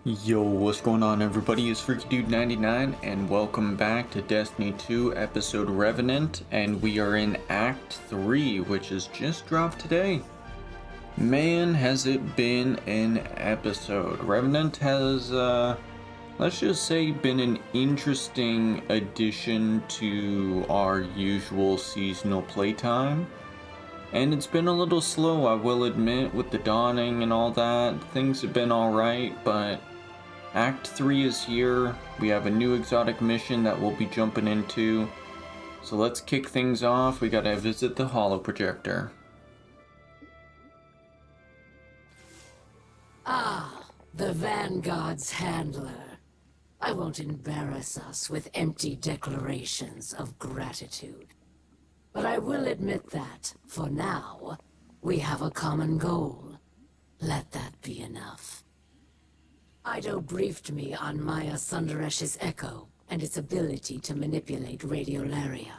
Yo, what's going on everybody? It's FreakyDude99 and welcome back to Destiny 2 episode Revenant, and we are in Act 3, which has just dropped today. Man, has it been an episode. Revenant has, let's just say, been an interesting addition to our usual seasonal playtime. And it's been a little slow, I will admit, with the dawning and all that. Things have been alright, but Act 3 is here. We have a new exotic mission that we'll be jumping into. So let's kick things off. We gotta visit the holoprojector. Ah, the Vanguard's handler. I won't embarrass us with empty declarations of gratitude. But I will admit that, for now, we have a common goal. Let that be enough. Ido briefed me on Maya Sundaresh's echo and its ability to manipulate radiolaria.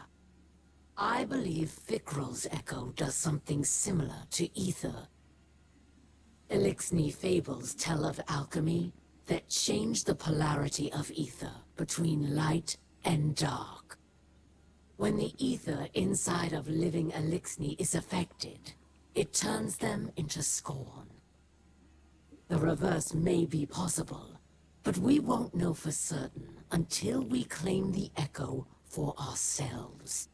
I believe Fikrul's echo does something similar to ether. Elixni fables tell of alchemy that change the polarity of ether between light and dark. When the ether inside of living Elixni is affected, it turns them into scorn. The reverse may be possible, but we won't know for certain until we claim the echo for ourselves.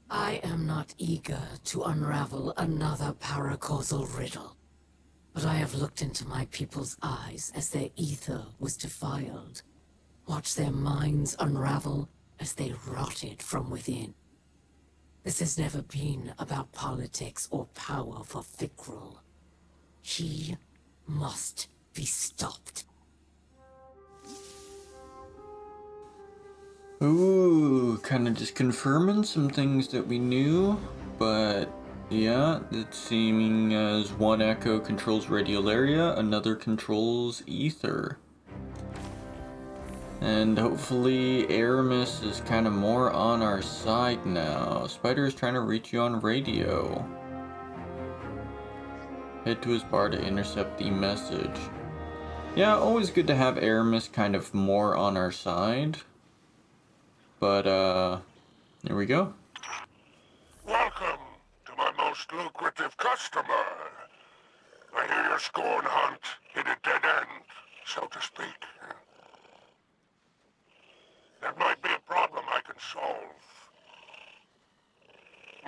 I am not eager to unravel another paracausal riddle, but I have looked into my people's eyes as their ether was defiled, watched their minds unravel as they rotted from within. This has never been about politics or power for Fikrul. He must be stopped. Ooh, kind of just confirming some things that we knew, but yeah, it's seeming as one echo controls radiolaria, another controls ether. And hopefully Aramis is kind of more on our side now. Spider is trying to reach you on radio. Head to his bar to intercept the message. Yeah, always good to have Aramis kind of more on our side. But, here we go. Welcome to my most lucrative customer. I hear your scorn hunt hit a dead end, so to speak. That might be a problem I can solve.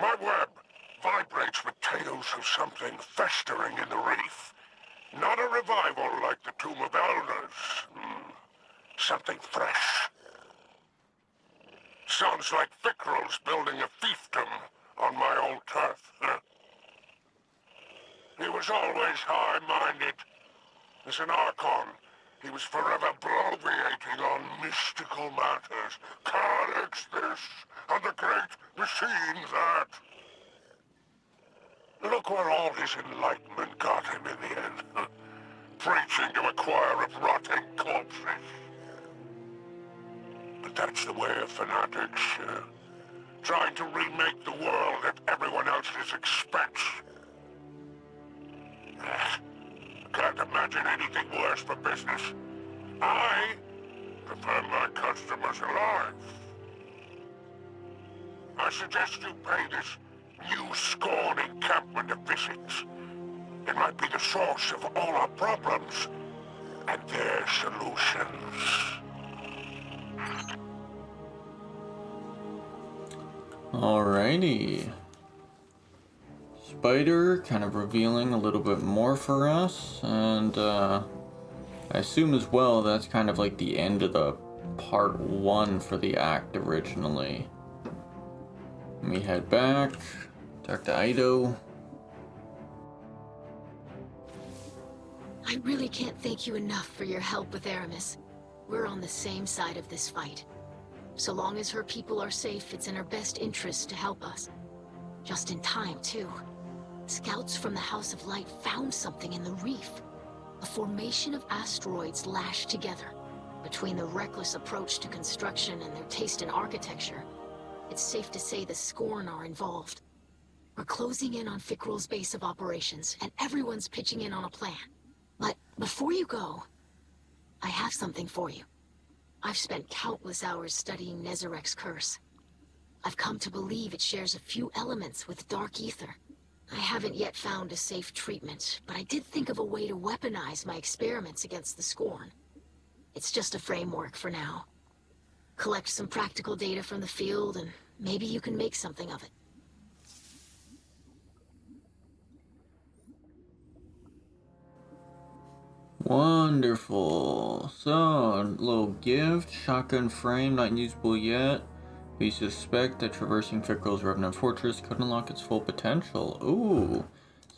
My web vibrates with tales of something festering in the reef. Not a revival like the Tomb of Elders. Something fresh. Sounds like Fikrul's building a fiefdom on my old turf. He was always high-minded. As an Archon, he was forever bloviating on mystical matters. Calyx this, and the great machine that. Look where all his enlightenment got him in the end. Preaching to a choir of rotting corpses. But that's the way of fanatics. Trying to remake the world that everyone else expects. Can't imagine anything worse for business. I prefer my customers alive. I suggest you pay this new scorn encampment a visit. It might be the source of all our problems and their solutions. Alrighty. Spider kind of revealing a little bit more for us, and I assume as well that's kind of like the end of the part 1 for the act originally. And we head back, talk to Ido. I really can't thank you enough for your help with Aramis. We're on the same side of this fight. So long as her people are safe, it's in her best interest to help us. Just in time, too. Scouts from the House of Light found something in the reef. A formation of asteroids lashed together. Between the reckless approach to construction and their taste in architecture, it's safe to say the Scorn are involved. We're closing in on Fikrul's base of operations, and everyone's pitching in on a plan. But before you go, I have something for you. I've spent countless hours studying Nezarek's curse. I've come to believe it shares a few elements with Dark Ether. I haven't yet found a safe treatment, but I did think of a way to weaponize my experiments against the Scorn. It's just a framework for now. Collect some practical data from the field, and maybe you can make something of it. Wonderful. So, a little gift. Shotgun frame, not usable yet. We suspect that traversing Fikrul's Revenant Fortress could unlock its full potential. Ooh.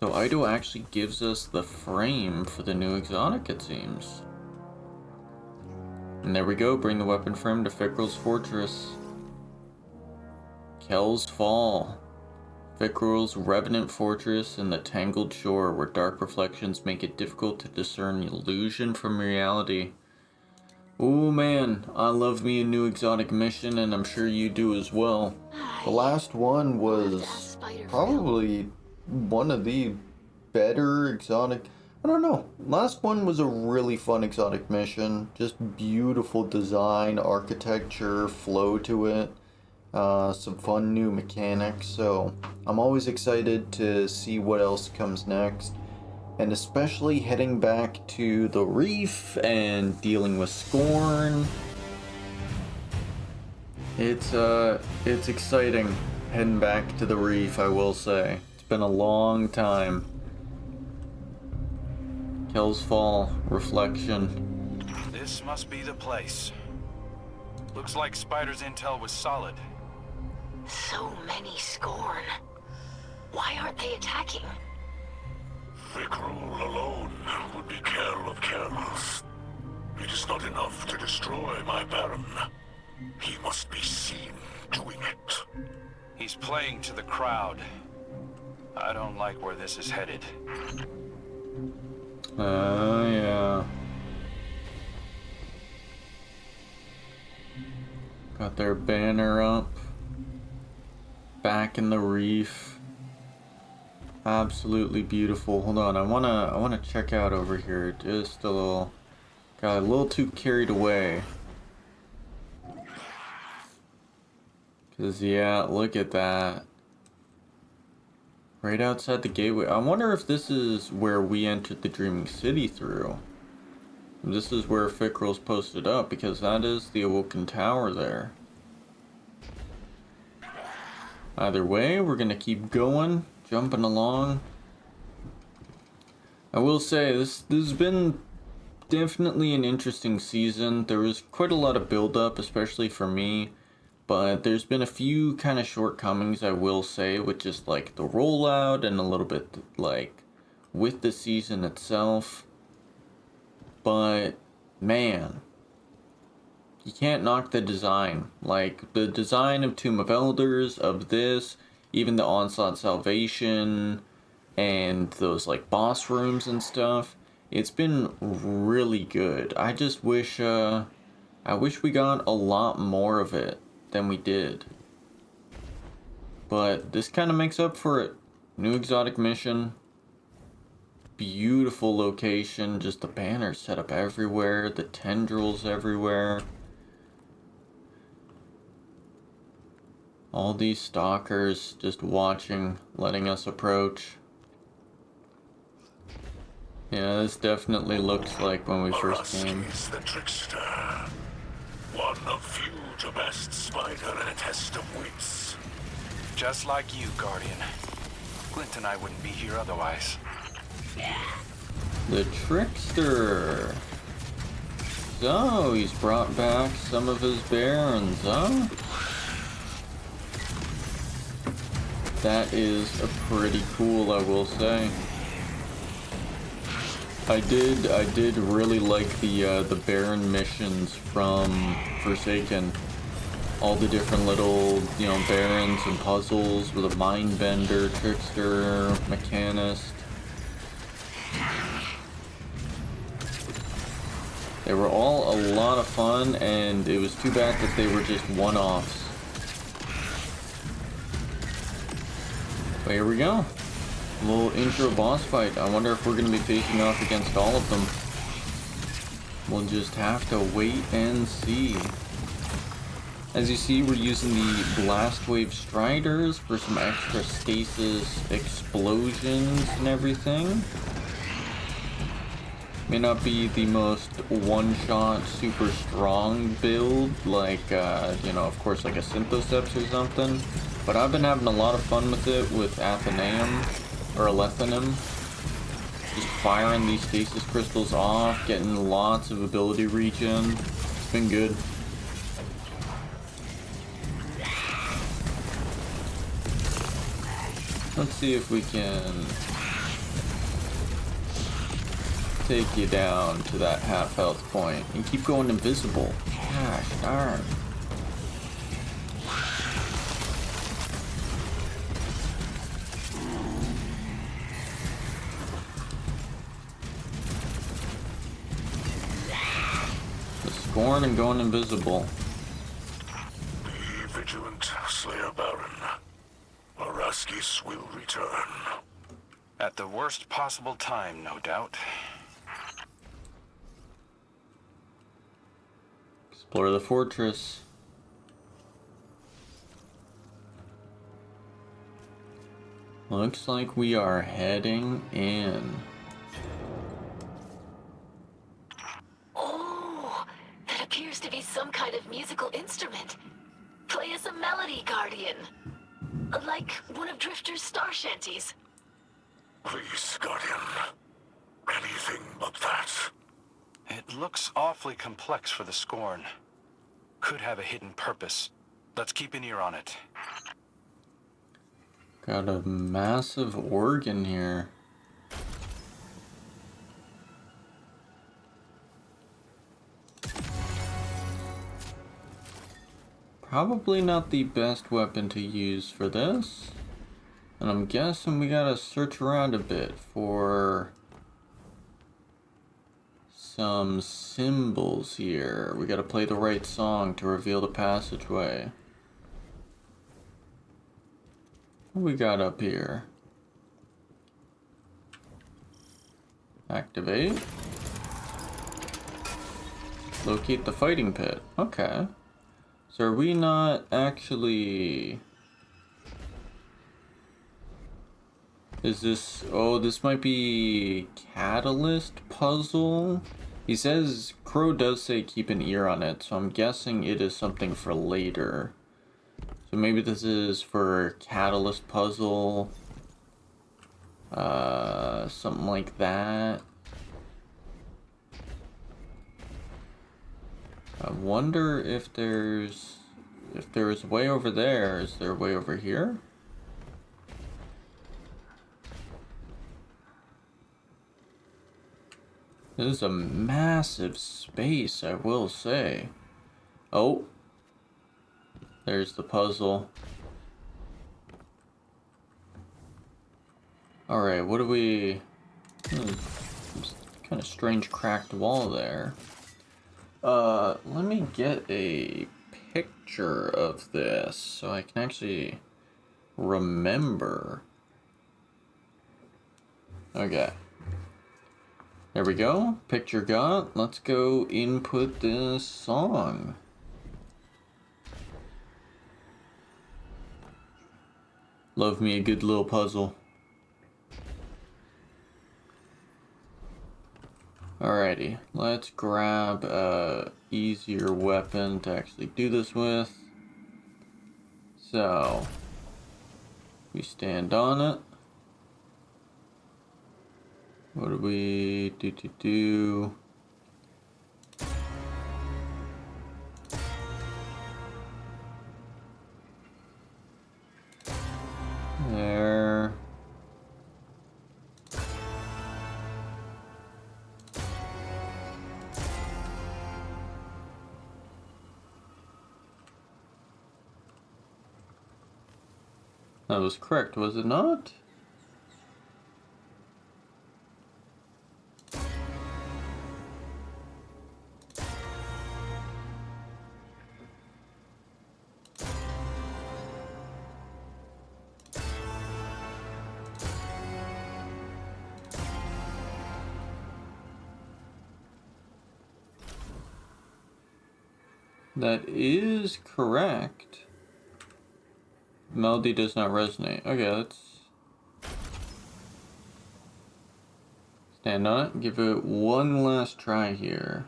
So Ido actually gives us the frame for the new exotic, it seems. And there we go. Bring the weapon frame to Fikrul's Fortress. Kell's Fall. Fikrul's Revenant Fortress in the Tangled Shore, where dark reflections make it difficult to discern illusion from reality. Oh man, I love me a new exotic mission, and I'm sure you do as well. The last one was probably one of the better exotic... I don't know. Last one was a really fun exotic mission. Just beautiful design, architecture, flow to it. Some fun new mechanics. So I'm always excited to see what else comes next. And especially heading back to the reef and dealing with Scorn. It's exciting heading back to the reef, I will say. It's been a long time. Kell's Fall, Reflection. This must be the place. Looks like Spider's intel was solid. So many Scorn. Why aren't they attacking? Fikrul alone would be Kell of Kells. It is not enough to destroy my Baron. He must be seen doing it. He's playing to the crowd. I don't like where this is headed. Oh, yeah. Got their banner up. Back in the reef. Absolutely beautiful. Hold on, I wanna check out over here. Just a little, got a little too carried away. Cause yeah, look at that. Right outside the gateway. I wonder if this is where we entered the Dreaming City through. This is where Fikrul's posted up, because that is the Awoken Tower there. Either way, we're gonna keep going. Jumping along. I will say, this has been definitely an interesting season. There was quite a lot of build-up, especially for me. But there's been a few kind of shortcomings, I will say, with just like the rollout and a little bit like with the season itself. But man, you can't knock the design. Like the design of Tomb of Elders, of this, even the Onslaught Salvation, and those like boss rooms and stuff. It's been really good. I just wish, I wish we got a lot more of it than we did. But this kind of makes up for it. New exotic mission. Beautiful location. Just the banners set up everywhere. The tendrils everywhere. All these stalkers just watching, letting us approach. Yeah, this definitely looks like when we first came. Is the trickster. One of few to best Spider in a test of wits. Just like you, Guardian. Clint and I wouldn't be here otherwise. The trickster. So, he's brought back some of his barons, huh? That is a pretty cool, I will say. I did really like the Baron missions from Forsaken. All the different little, you know, barons and puzzles with a mindbender, trickster, mechanist. They were all a lot of fun, and it was too bad that they were just one-offs. But here we go. A little intro boss fight. I wonder if we're going to be facing off against all of them. We'll just have to wait and see. As you see, we're using the Blast Wave Striders for some extra stasis explosions and everything. May not be the most one-shot, super strong build, like, you know, of course, like a Synthoceps or something. But I've been having a lot of fun with it, with Athenaeum, or Alethanum. Just firing these stasis crystals off, getting lots of ability regen. It's been good. Let's see if we can take you down to that half health point and keep going invisible. Gosh darn. The scorn and going invisible. Be vigilant, Slayer Baron. Araskis will return. At the worst possible time, no doubt. Explore the fortress. Looks like we are heading in. Oh, that appears to be some kind of musical instrument. Play us a melody, Guardian. Like one of Drifter's star shanties. Please, Guardian. Anything but that. It looks awfully complex for the scorn. Could have a hidden purpose. Let's keep an ear on it. Got a massive organ here. Probably not the best weapon to use for this. And I'm guessing we gotta search around a bit for some symbols here. We gotta play the right song to reveal the passageway. What we got up here? Activate. Locate the fighting pit. Okay. So are we not actually... Is this... Oh, this might be Catalyst puzzle? He says... Crow does say keep an ear on it, so I'm guessing it is something for later. So maybe this is for Catalyst puzzle. Something like that. I wonder if there's way over there. Is there a way over here? This is a massive space, I will say. Oh. There's the puzzle. Alright, what do we... kind of strange cracked wall there. Let me get a picture of this so I can actually remember. Okay. There we go. Picture got. Let's go input this song. Love me a good little puzzle. Alrighty, let's grab a easier weapon to actually do this with. So, we stand on it. What do we do? There. That was correct, was it not? That is correct. Melody does not resonate. Okay, let's stand on it. Give it one last try here.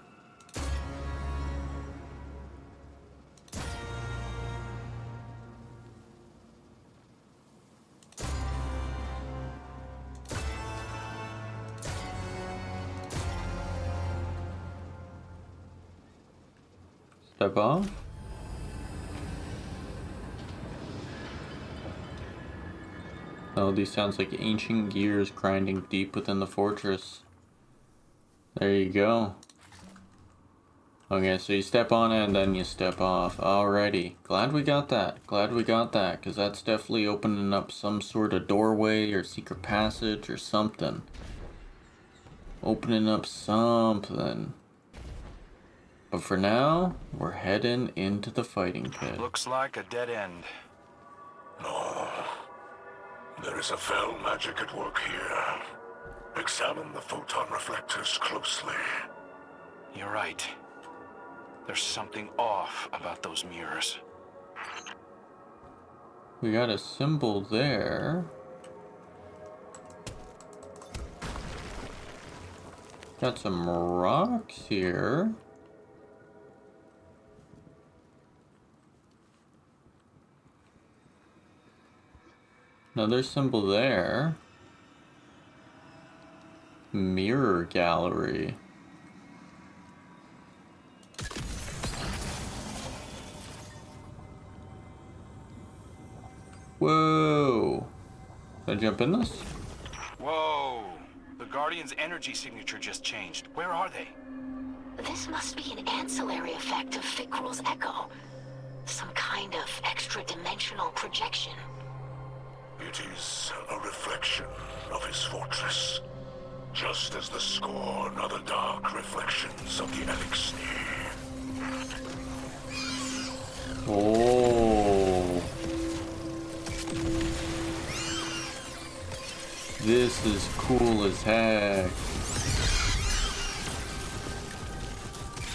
Step off. Melody sounds like ancient gears grinding deep within the fortress. There you go. Okay, so you step on it and then you step off. Alrighty. Glad we got that. Glad we got that, because that's definitely opening up some sort of doorway or secret passage or something. Opening up something. But for now, we're heading into the fighting pit. Looks like a dead end. No. There is a fell magic at work here. Examine the photon reflectors closely. You're right. There's something off about those mirrors. We got a symbol there. Got some rocks here. Another symbol there. Mirror gallery. Whoa! Can I jump in this? Whoa! The Guardian's energy signature just changed. Where are they? This must be an ancillary effect of Fikrul's echo. Some kind of extra-dimensional projection. It is a reflection of his fortress. Just as the scorn are the dark reflections of the elixir. Oh. This is cool as heck.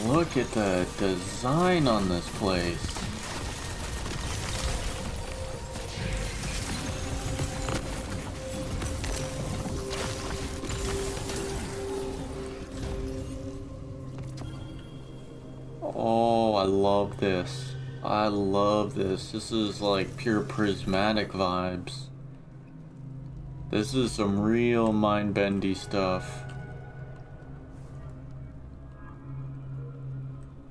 Look at the design on this place. Oh, I love this. I love this. This is like pure prismatic vibes. This is some real mind-bendy stuff.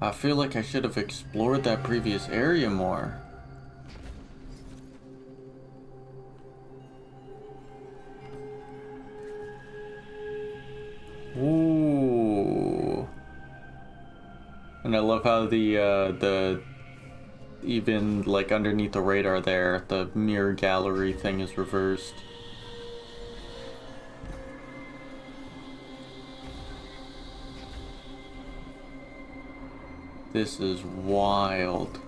I feel like I should have explored that previous area more. Ooh. And I love how the even like underneath the radar there, the mirror gallery thing is reversed. This is wild.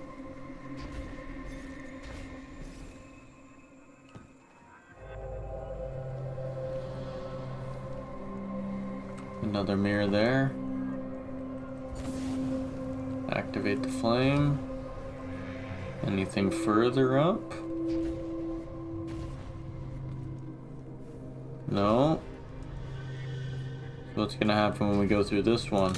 Another mirror there. Activate the flame. Anything further up? No. So what's gonna happen when we go through this one?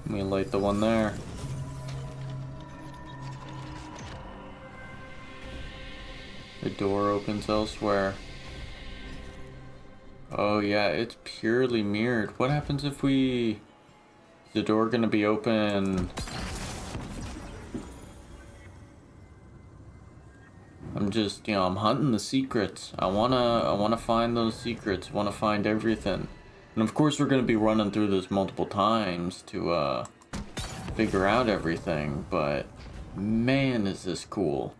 Let me light the one there. The door opens elsewhere. Oh yeah, it's purely mirrored. What happens if we... Is the door gonna be open? I'm just, you know, I'm hunting the secrets. I wanna find those secrets. I wanna find everything. And of course we're gonna be running through this multiple times to figure out everything, but man is this cool.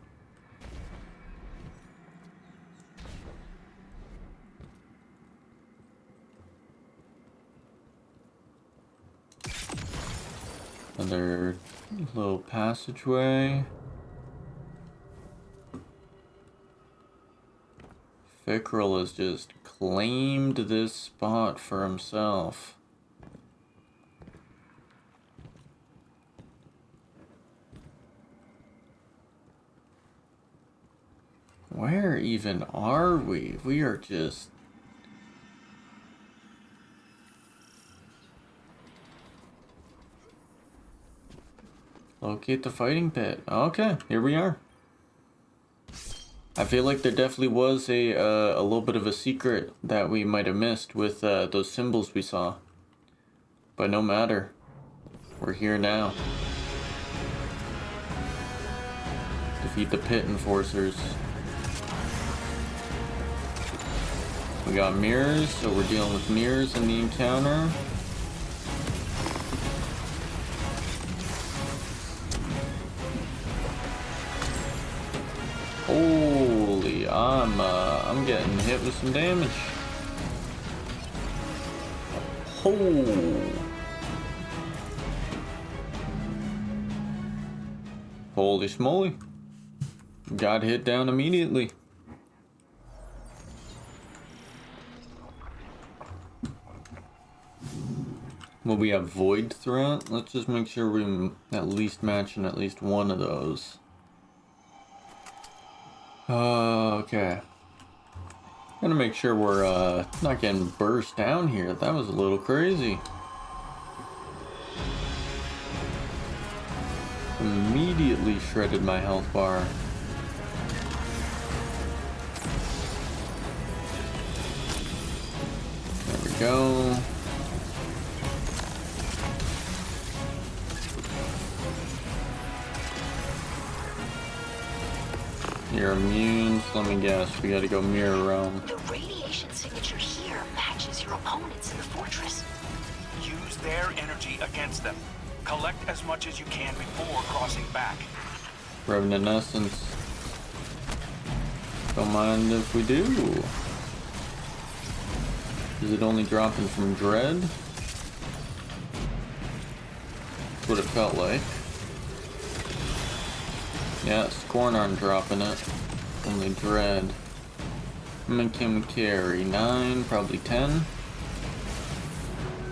Another little passageway. Fikrul has just claimed this spot for himself. Where even are we? We are just... Locate the fighting pit. Okay, here we are. I feel like there definitely was a little bit of a secret that we might have missed with those symbols we saw. But no matter. We're here now. Defeat the pit enforcers. We got mirrors, so we're dealing with mirrors in the encounter. Holy, I'm getting hit with some damage. Oh. Holy smoly. Got hit down immediately. Will we have void threat? Let's just make sure we at least matching at least one of those. Okay. Gotta make sure we're not getting burst down here. That was a little crazy. Immediately shredded my health bar. There we go. You're immune, so let me guess, we gotta go mirror realm. The radiation signature here matches your opponents in the fortress. Use their energy against them. Collect as much as you can before crossing back. Revenant essence. Don't mind if we do. Is it only dropping from dread? That's what it felt like. Yeah, scorn aren't dropping it. Only dread. How many can we carry? 9, probably 10.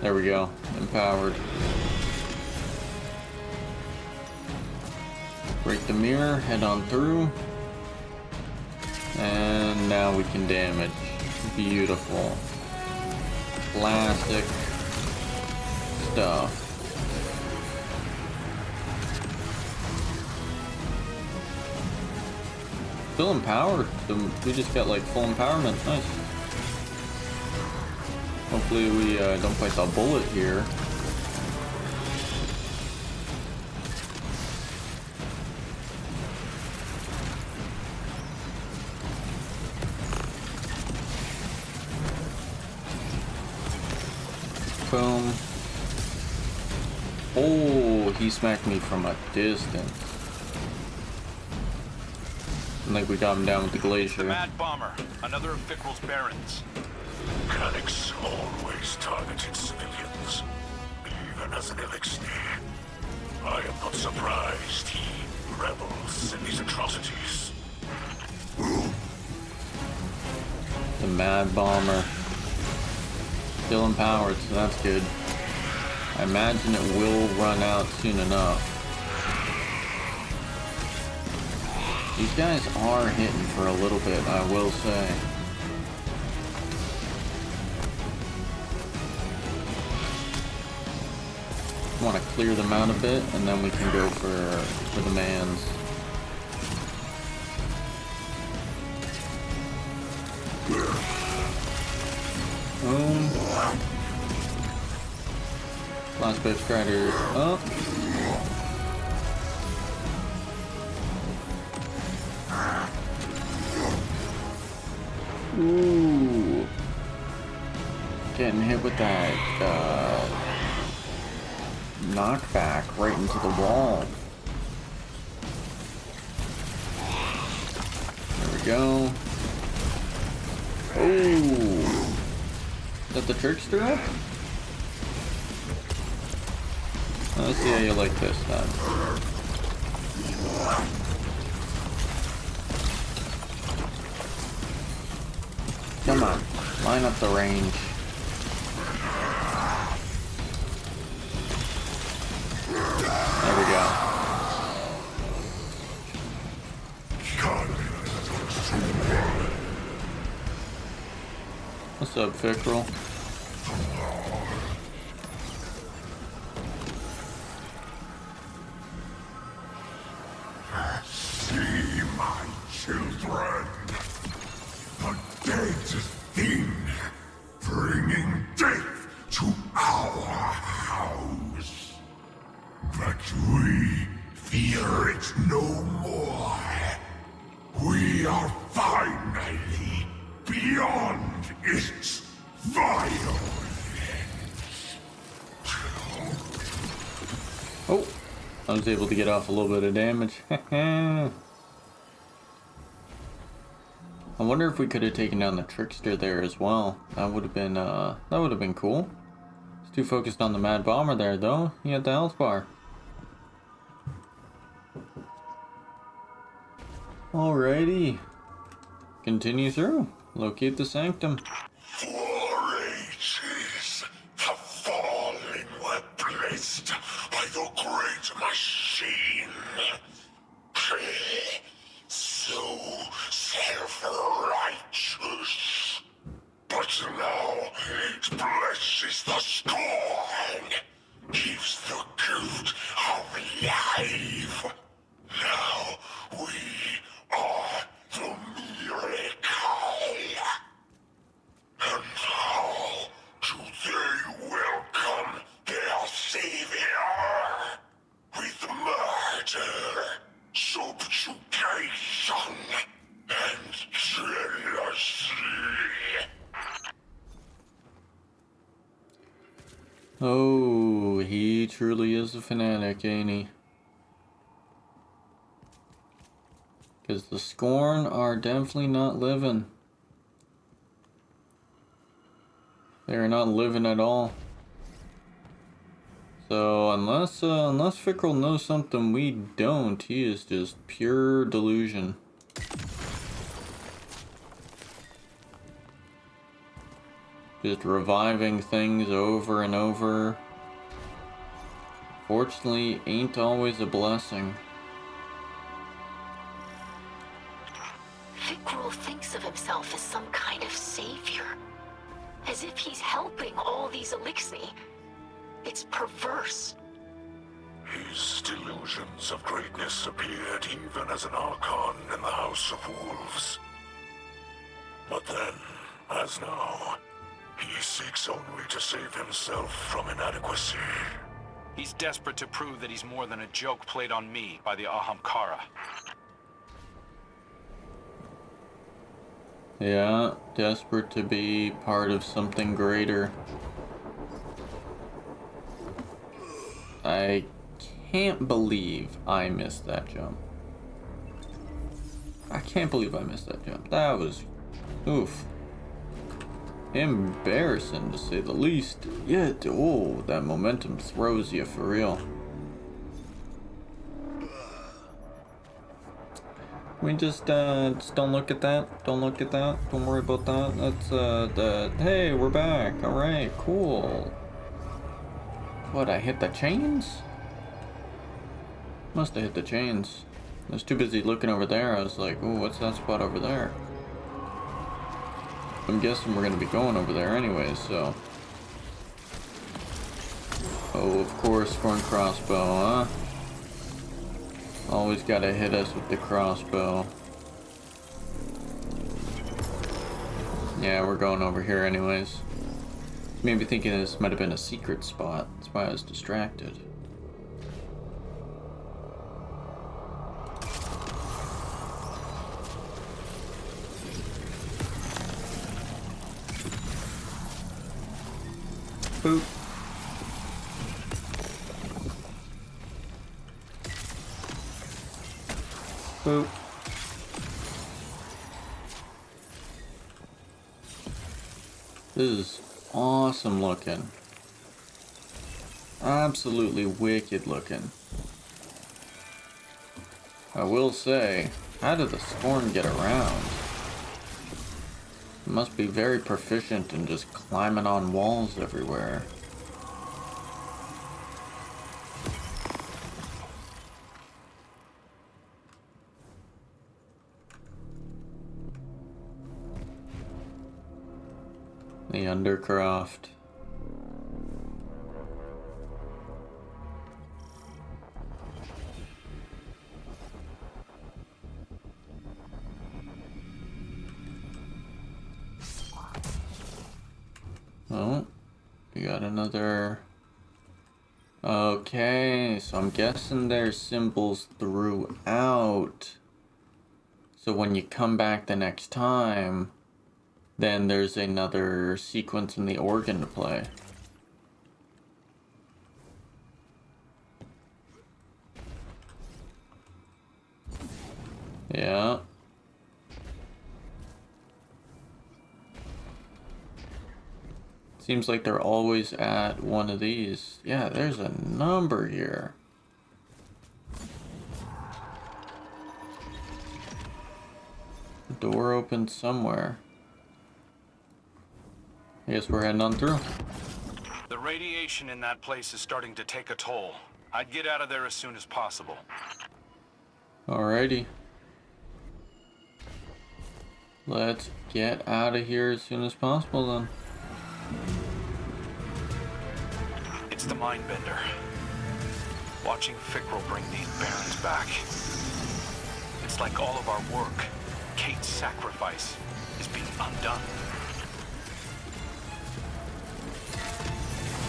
There we go. Empowered. Break the mirror, head on through. And now we can damage. Beautiful. Classic stuff. Still empowered. We just got like full empowerment. Nice. Hopefully we don't bite the bullet here. Boom. Oh, he smacked me from a distance. I think we got him down with the glacier. The Mad Bomber, another of Fikrul's barons. Mechanics always targeted civilians, even as an elixir. I am not surprised he revels in these atrocities. The Mad Bomber. Still empowered, so that's good. I imagine it will run out soon enough. These guys are hitting for a little bit, I will say. Want to clear them out a bit, and then we can go for the mans. Boom. Last bit strider up. Ooh. Getting hit with that knockback right into the wall. There we go. Oh. Is that the trickster up? Let's see how you like this then. Come on, line up the range. There we go. What's up, Fikrul? See, my children, the dead thing, bringing death to our house. But we fear it no more. We are finally beyond its violence. Oh, I was able to get off a little bit of damage. I wonder if we could have taken down the trickster there as well. That would have been cool. He's too focused on the mad bomber there though. He had the health bar. Alrighty. Continue through. Locate the sanctum. 4 ages, the fallen were blessed by the great machine. So self-righteous. But now it blesses the scorn, keeps the good alive. Now we are the miracle. And how do they welcome their savior? With murder, subjugation, and jealousy. Oh, he truly is a fanatic, ain't he? Because the scorn are definitely not living. They're not living at all. So unless Fikrul knows something we don't, he is just pure delusion. Just reviving things over and over. Fortunately, ain't always a blessing. Fikrul thinks of himself as some kind of savior. As if he's helping all these Elixni. It's perverse. His delusions of greatness appeared even as an Archon in the House of Wolves. But then, as now, he seeks only to save himself from inadequacy. He's desperate to prove that he's more than a joke played on me by the Ahamkara. Yeah, desperate to be part of something greater. I can't believe I missed that jump. I can't believe I missed that jump. That was... oof. Embarrassing to say the least. Yet, oh, that momentum throws you for real. We just don't look at that. Don't look at that. Don't worry about that. That's, hey, we're back. Alright, cool. What, I hit the chains? Must have hit the chains. I was too busy looking over there. I was like, ooh, what's that spot over there? I'm guessing we're gonna be going over there anyways, so. Oh, of course, scorn crossbow, huh? Always gotta hit us with the crossbow. Yeah, we're going over here anyways. Maybe thinking this might have been a secret spot. That's why I was distracted. Boop. Boop. This is awesome looking. Absolutely wicked looking. I will say, how did the scorn get around? must be very proficient in just climbing on walls everywhere. The Undercroft. Oh, we got another. Okay, so I'm guessing there's symbols throughout. So when you come back the next time, then there's another sequence in the organ to play. Yeah. Seems like they're always at one of these. Yeah, there's a number here. Door open somewhere. I guess we're heading on through. The radiation in that place is starting to take a toll. I'd get out of there as soon as possible. Alrighty. Let's get out of here as soon as possible then. It's the Mindbender. Watching Fikrul bring these barons back. It's like all of our work, Kate's sacrifice, is being undone.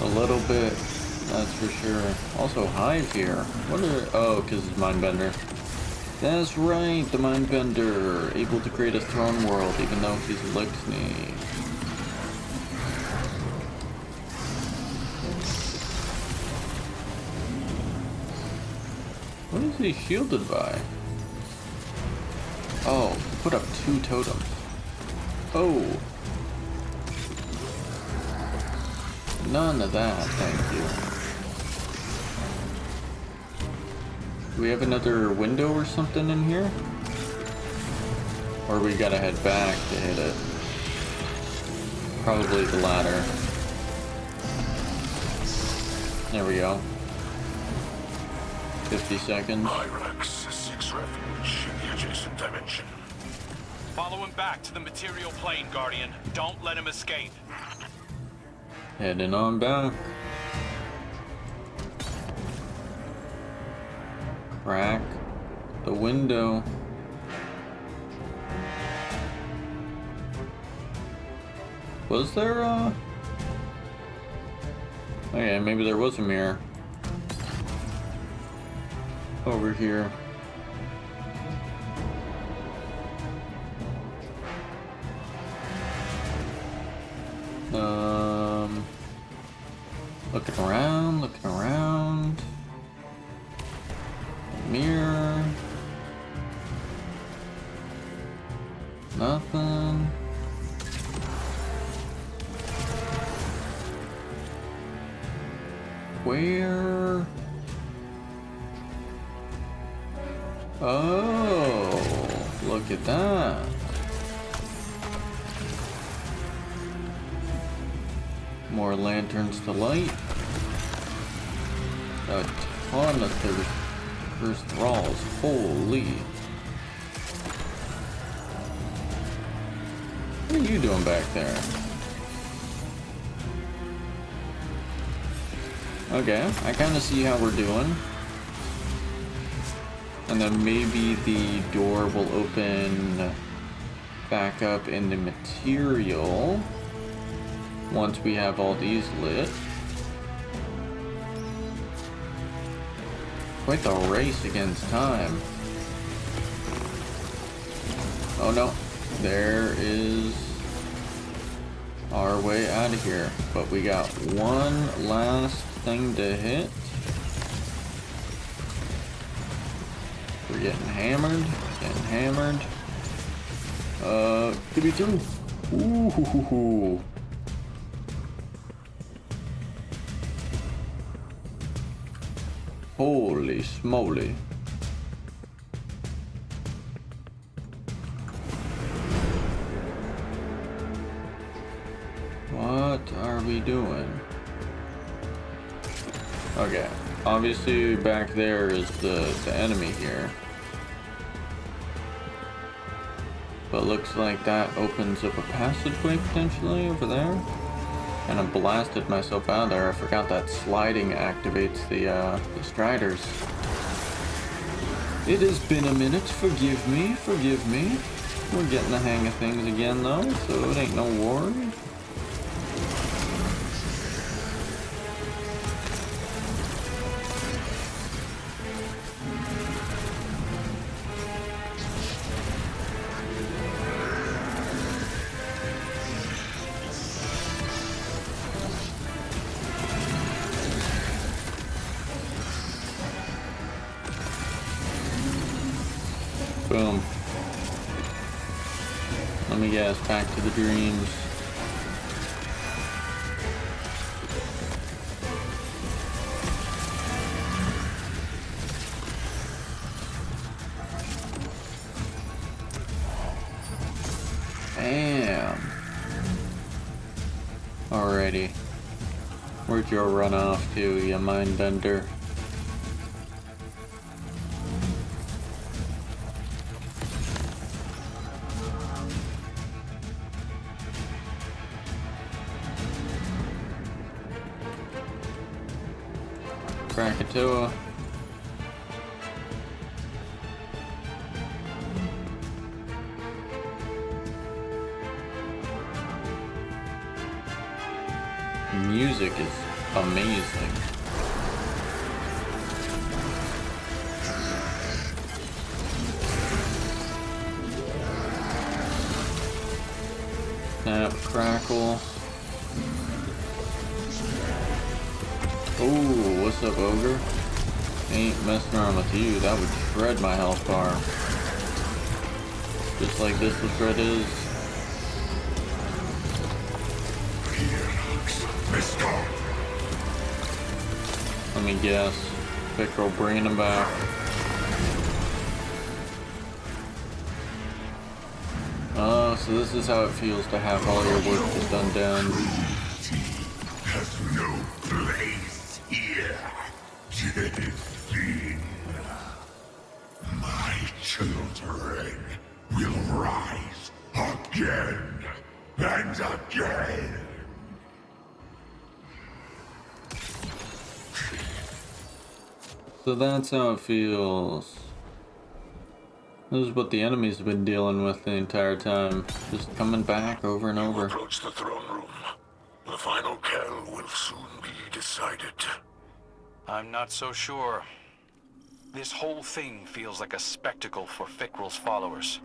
A little bit, that's for sure. Also, Hive here. What are... Oh, because it's Mindbender. That's right, the Mindbender. Able to create a throne world, even though he's Elixni. What is he shielded by? Oh, put up 2 totems. Oh. None of that, thank you. Do we have another window or something in here? Or we gotta head back to hit it? Probably the latter. There we go. 50 seconds. Hyrax seeks refuge in the adjacent dimension. Follow him back to the material plane, Guardian. Don't let him escape. Heading on back. Crack the window. Was there a... Okay, maybe there was a mirror. Over here. Looking around. Mirror. Nothing. Where? Oh, look at that. More lanterns to light. A ton of thirst thralls. Holy. What are you doing back there? Okay, I kind of see how we're doing. And then maybe the door will open back up in the material once we have all these lit. Quite the race against time. Oh no, there is our way out of here. But we got one last thing to hit. We're getting hammered, Give me 2. Ooh. Holy smoly. What are we doing? Okay, obviously back there is the enemy here. But looks like that opens up a passageway potentially over there. And I blasted myself out there. I forgot that sliding activates the striders. It has been a minute. Forgive me. Forgive me. We're getting the hang of things again though, so it ain't no worry. Boom. Let me guess, back to the dreams. Damn. Alrighty. Where'd you run off to, you mind bender? Krakatoa. Music is amazing. Snap, crackle. Oh, what's up, ogre? Ain't messing around with you. That would shred my health bar. Just like this will shred his. Let me guess. Fikrul bringing him back. Oh, so this is how it feels to have all your work just undone. Has no place here. Diffraction. My children will rise again and again. So that's how it feels. This is what the enemies have been dealing with the entire time. Just coming back over and over. Approach the throne room. The final Kell will soon be decided. I'm not so sure. This whole thing feels like a spectacle for Fikrul's followers.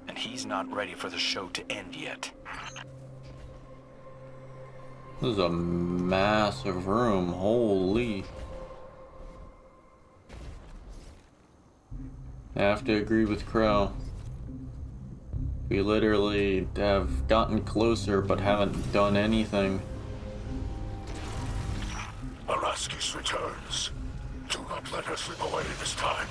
And he's not ready for the show to end yet. This is a massive room. Holy. I have to agree with Crow. We literally have gotten closer but haven't done anything. Araskis returns. Do not let her slip away this time.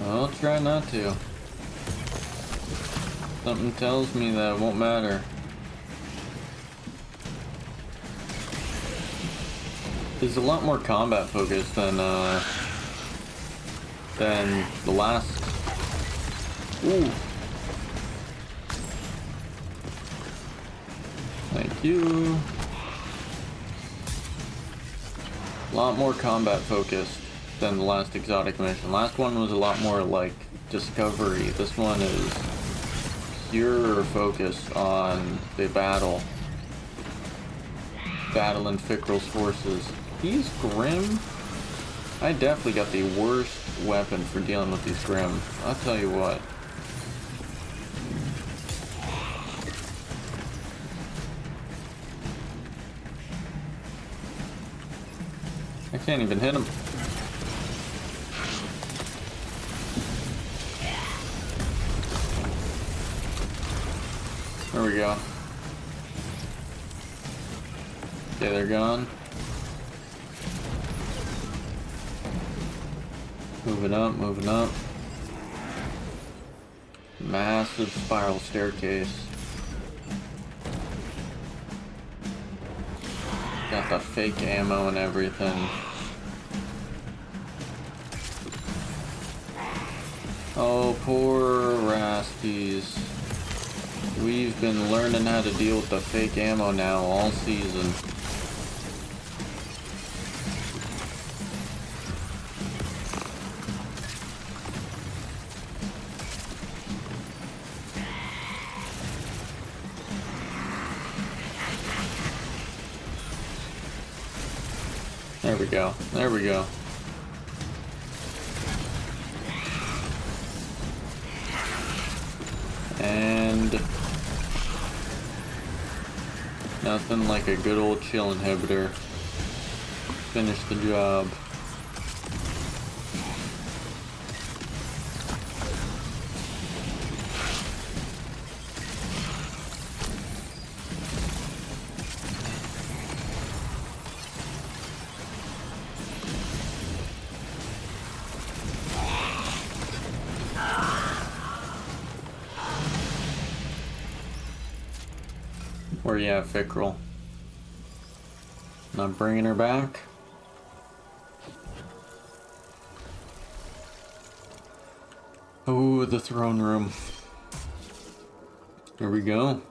I'll try not to. Something tells me that it won't matter. There's a lot more combat focus than the last. Ooh. Thank you. A lot more combat focused than the last exotic mission. Last one was a lot more like discovery. This one is pure focus on the battle. Battling Fikrul's forces. He's grim. I definitely got the worst weapon for dealing with these grim. I'll tell you what. I can't even hit him. There we go. Okay, they're gone. Moving up, moving up. Massive spiral staircase. Got the fake ammo and everything. Oh, poor Rasties. We've been learning how to deal with the fake ammo now all season. There we go. There we go. And nothing like a good old chill inhibitor. Finish the job. Where you at, Fikrul? Not bringing her back? Oh, the throne room. Here we go.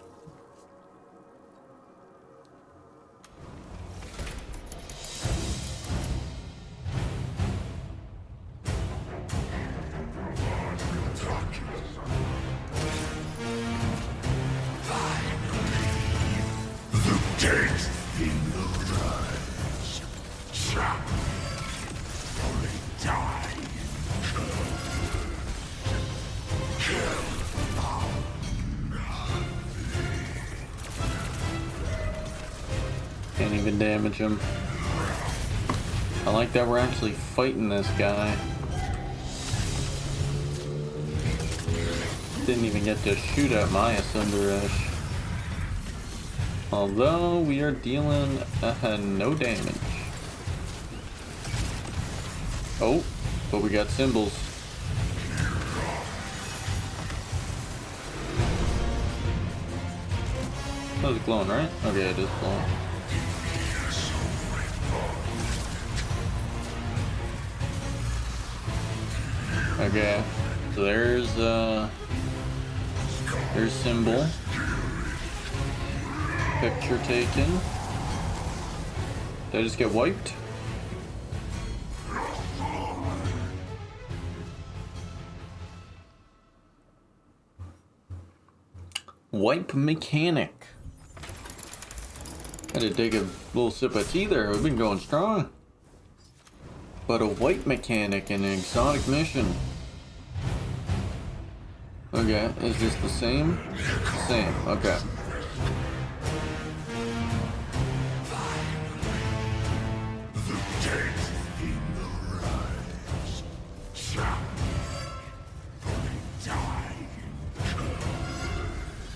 Can't even damage him. I like that we're actually fighting this guy. Didn't even get to shoot at my Ascenderish. Although we are dealing no damage. Oh, but we got symbols. Oh, it's glowing, right? Okay, it is glowing. Okay, so there's symbol. Picture taken. Did I just get wiped? Wipe mechanic. Had to take a little sip of tea there. We've been going strong. But a white mechanic in an exotic mission. Okay, is this the same? Same, okay.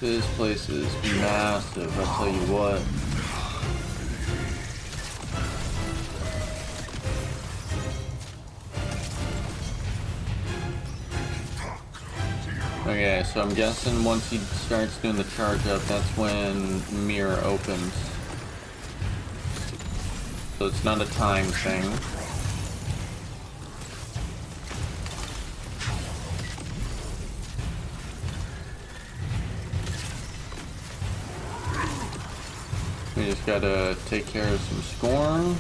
This place is massive, I'll tell you what. Okay, so I'm guessing once he starts doing the charge up, that's when mirror opens. So it's not a time thing. We just gotta take care of some scorn.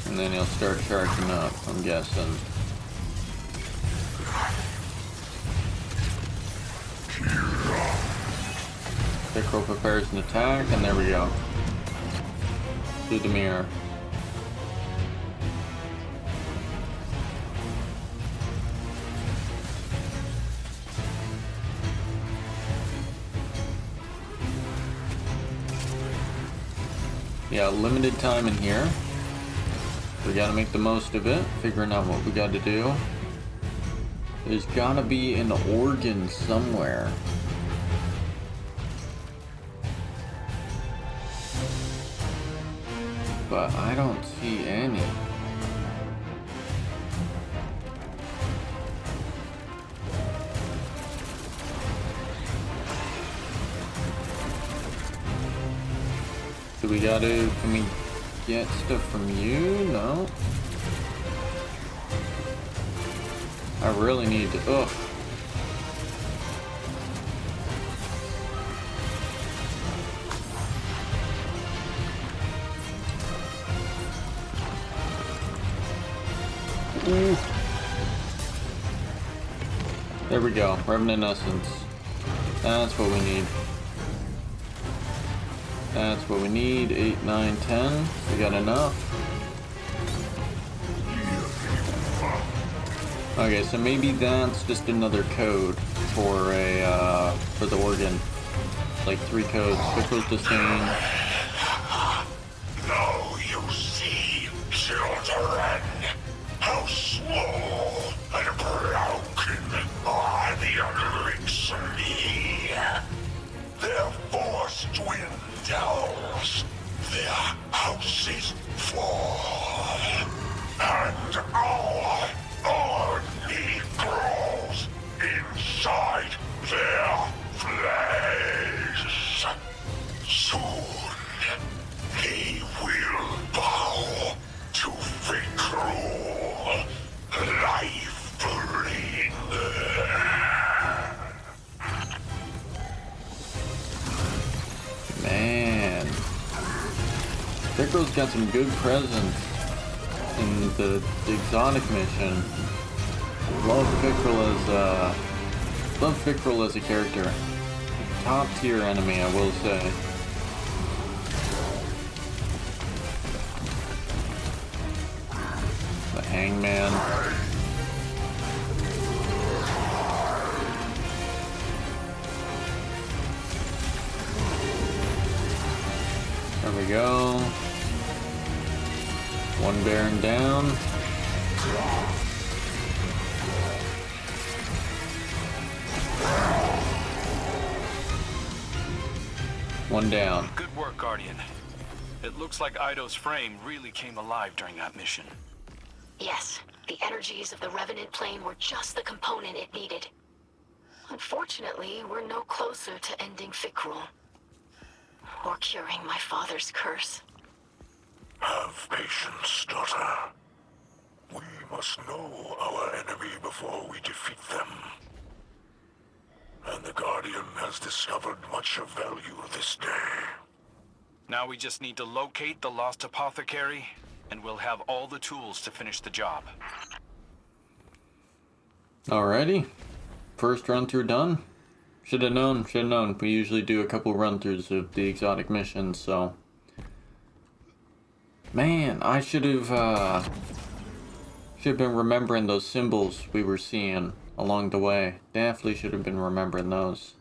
And then he'll start charging up, I'm guessing. Fikrul prepares an attack, and there we go. Through the mirror. Yeah, limited time in here. We gotta make the most of it, figuring out what we gotta do. There's gotta be an organ somewhere. But I don't see any. Do we gotta, can we get stuff from you? No. I really need to, ugh. Ooh. There we go, Revenant Essence. That's what we need. That's what we need. 8, 9, 10. We got enough. Okay, so maybe that's just another code for a for the organ. Like 3 codes. Fikrul's Disdain. Now you see, children, how small and broken are the underlings of me. Their force dwindles, their houses fall, and our army grows inside their flesh. Soon, they will bow to Fikrul, life-bringer. Man. Fikrul's got some good presence in the exotic mission. Love Fikrul as a character. Top tier enemy, I will say. The Hangman. There we go. One Baron down. One down. Good work, Guardian. It looks like Ido's frame really came alive during that mission. Yes, the energies of the Revenant plane were just the component it needed. Unfortunately, we're no closer to ending Fikrul. Or curing my father's curse. Have patience, daughter. We must know our enemy before we defeat them. And the Guardian has discovered much of value this day. Now we just need to locate the lost apothecary, and we'll have all the tools to finish the job. Alrighty. First run through done. Should have known. We usually do a couple run throughs of the exotic missions, so. Man, I should have been remembering those symbols we were seeing along the way. Definitely should have been remembering those.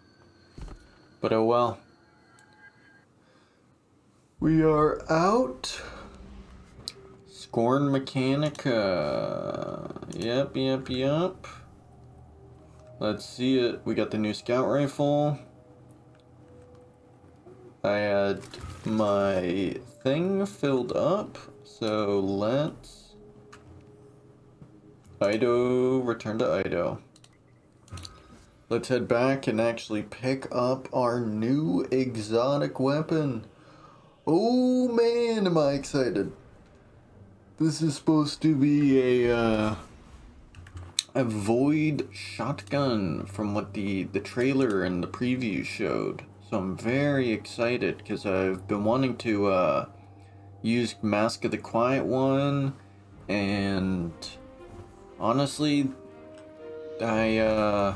But oh well. We are out. Scorn Mechanica. Yep. Let's see it. We got the new scout rifle. I had my thing filled up, so let's return to Ido. Let's head back and actually pick up our new exotic weapon. Oh man, am I excited. This is supposed to be a void shotgun from what the trailer and the preview showed. So I'm very excited because I've been wanting to use Mask of the Quiet One, and honestly, I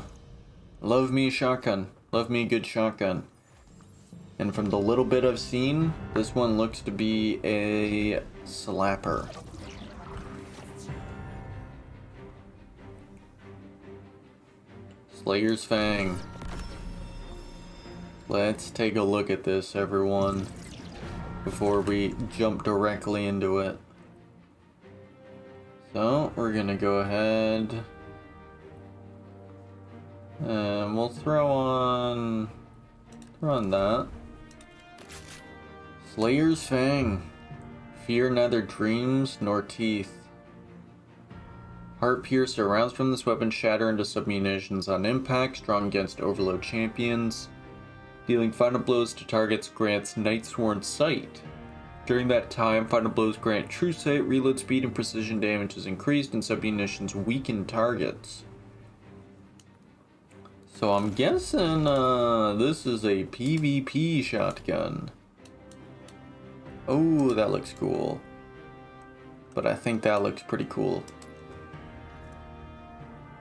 love me a shotgun. Love me a good shotgun. And from the little bit I've seen, this one looks to be a slapper. Slayer's Fang. Let's take a look at this, everyone, before we jump directly into it. So, we're gonna go ahead and we'll throw on that. Slayer's Fang. Fear neither dreams nor teeth. Heart piercer. Rounds from this weapon shatter into submunitions on impact, strong against overload champions. Dealing final blows to targets grants Nightsworn sight. During that time, final blows grant true sight, reload speed, and precision damage is increased, and submunitions weaken targets. So I'm guessing this is a PvP shotgun. Oh, that looks cool. But I think that looks pretty cool.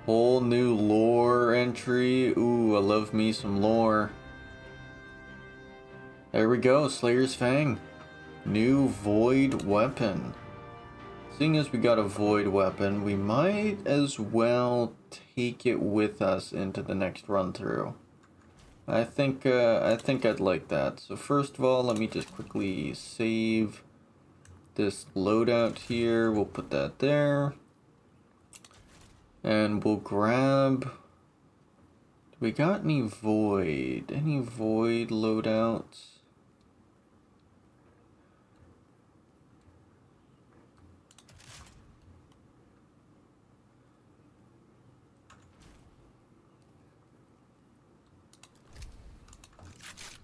Whole new lore entry. Ooh, I love me some lore. There we go, Slayer's Fang. New void weapon. Seeing as we got a void weapon, we might as well take it with us into the next run through. I think I'd like that. So first of all, let me just quickly save this loadout here. We'll put that there. And we'll grab... Do we got any void? Any void loadouts?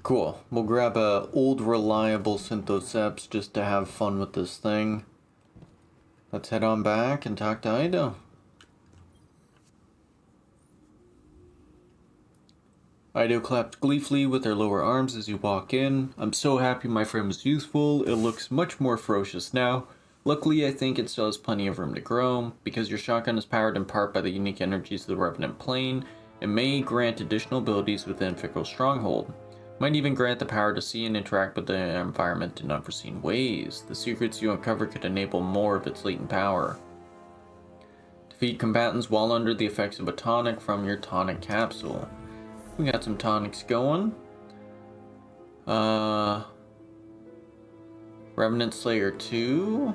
Cool. We'll grab a old reliable Synthoceps just to have fun with this thing. Let's head on back and talk to Ido. Ido clapped gleefully with her lower arms as you walk in. I'm so happy my friend was useful. It looks much more ferocious now. Luckily, I think it still has plenty of room to grow. Because your shotgun is powered in part by the unique energies of the Revenant plane, it may grant additional abilities within Fikrul's stronghold. Might even grant the power to see and interact with the environment in unforeseen ways. The secrets you uncover could enable more of its latent power. Defeat combatants while under the effects of a tonic from your tonic capsule. We got some tonics going. Revenant Slayer 2.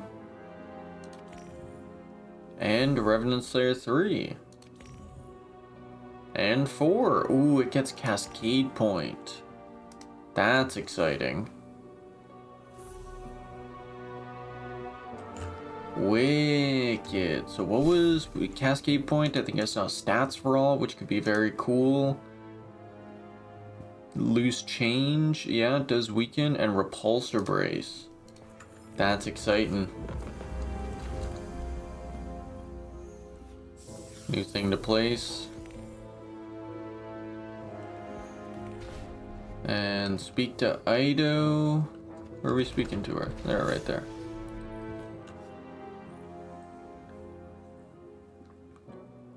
And Revenant Slayer 3. And 4. Ooh, it gets Cascade Point. That's exciting. Wicked. So what was Cascade Point? I think I saw stats for all, which could be very cool. Loose change, yeah, it does weaken, and repulsor brace. That's exciting. New thing to place. And speak to Ido. Where are we speaking to her? There, right there.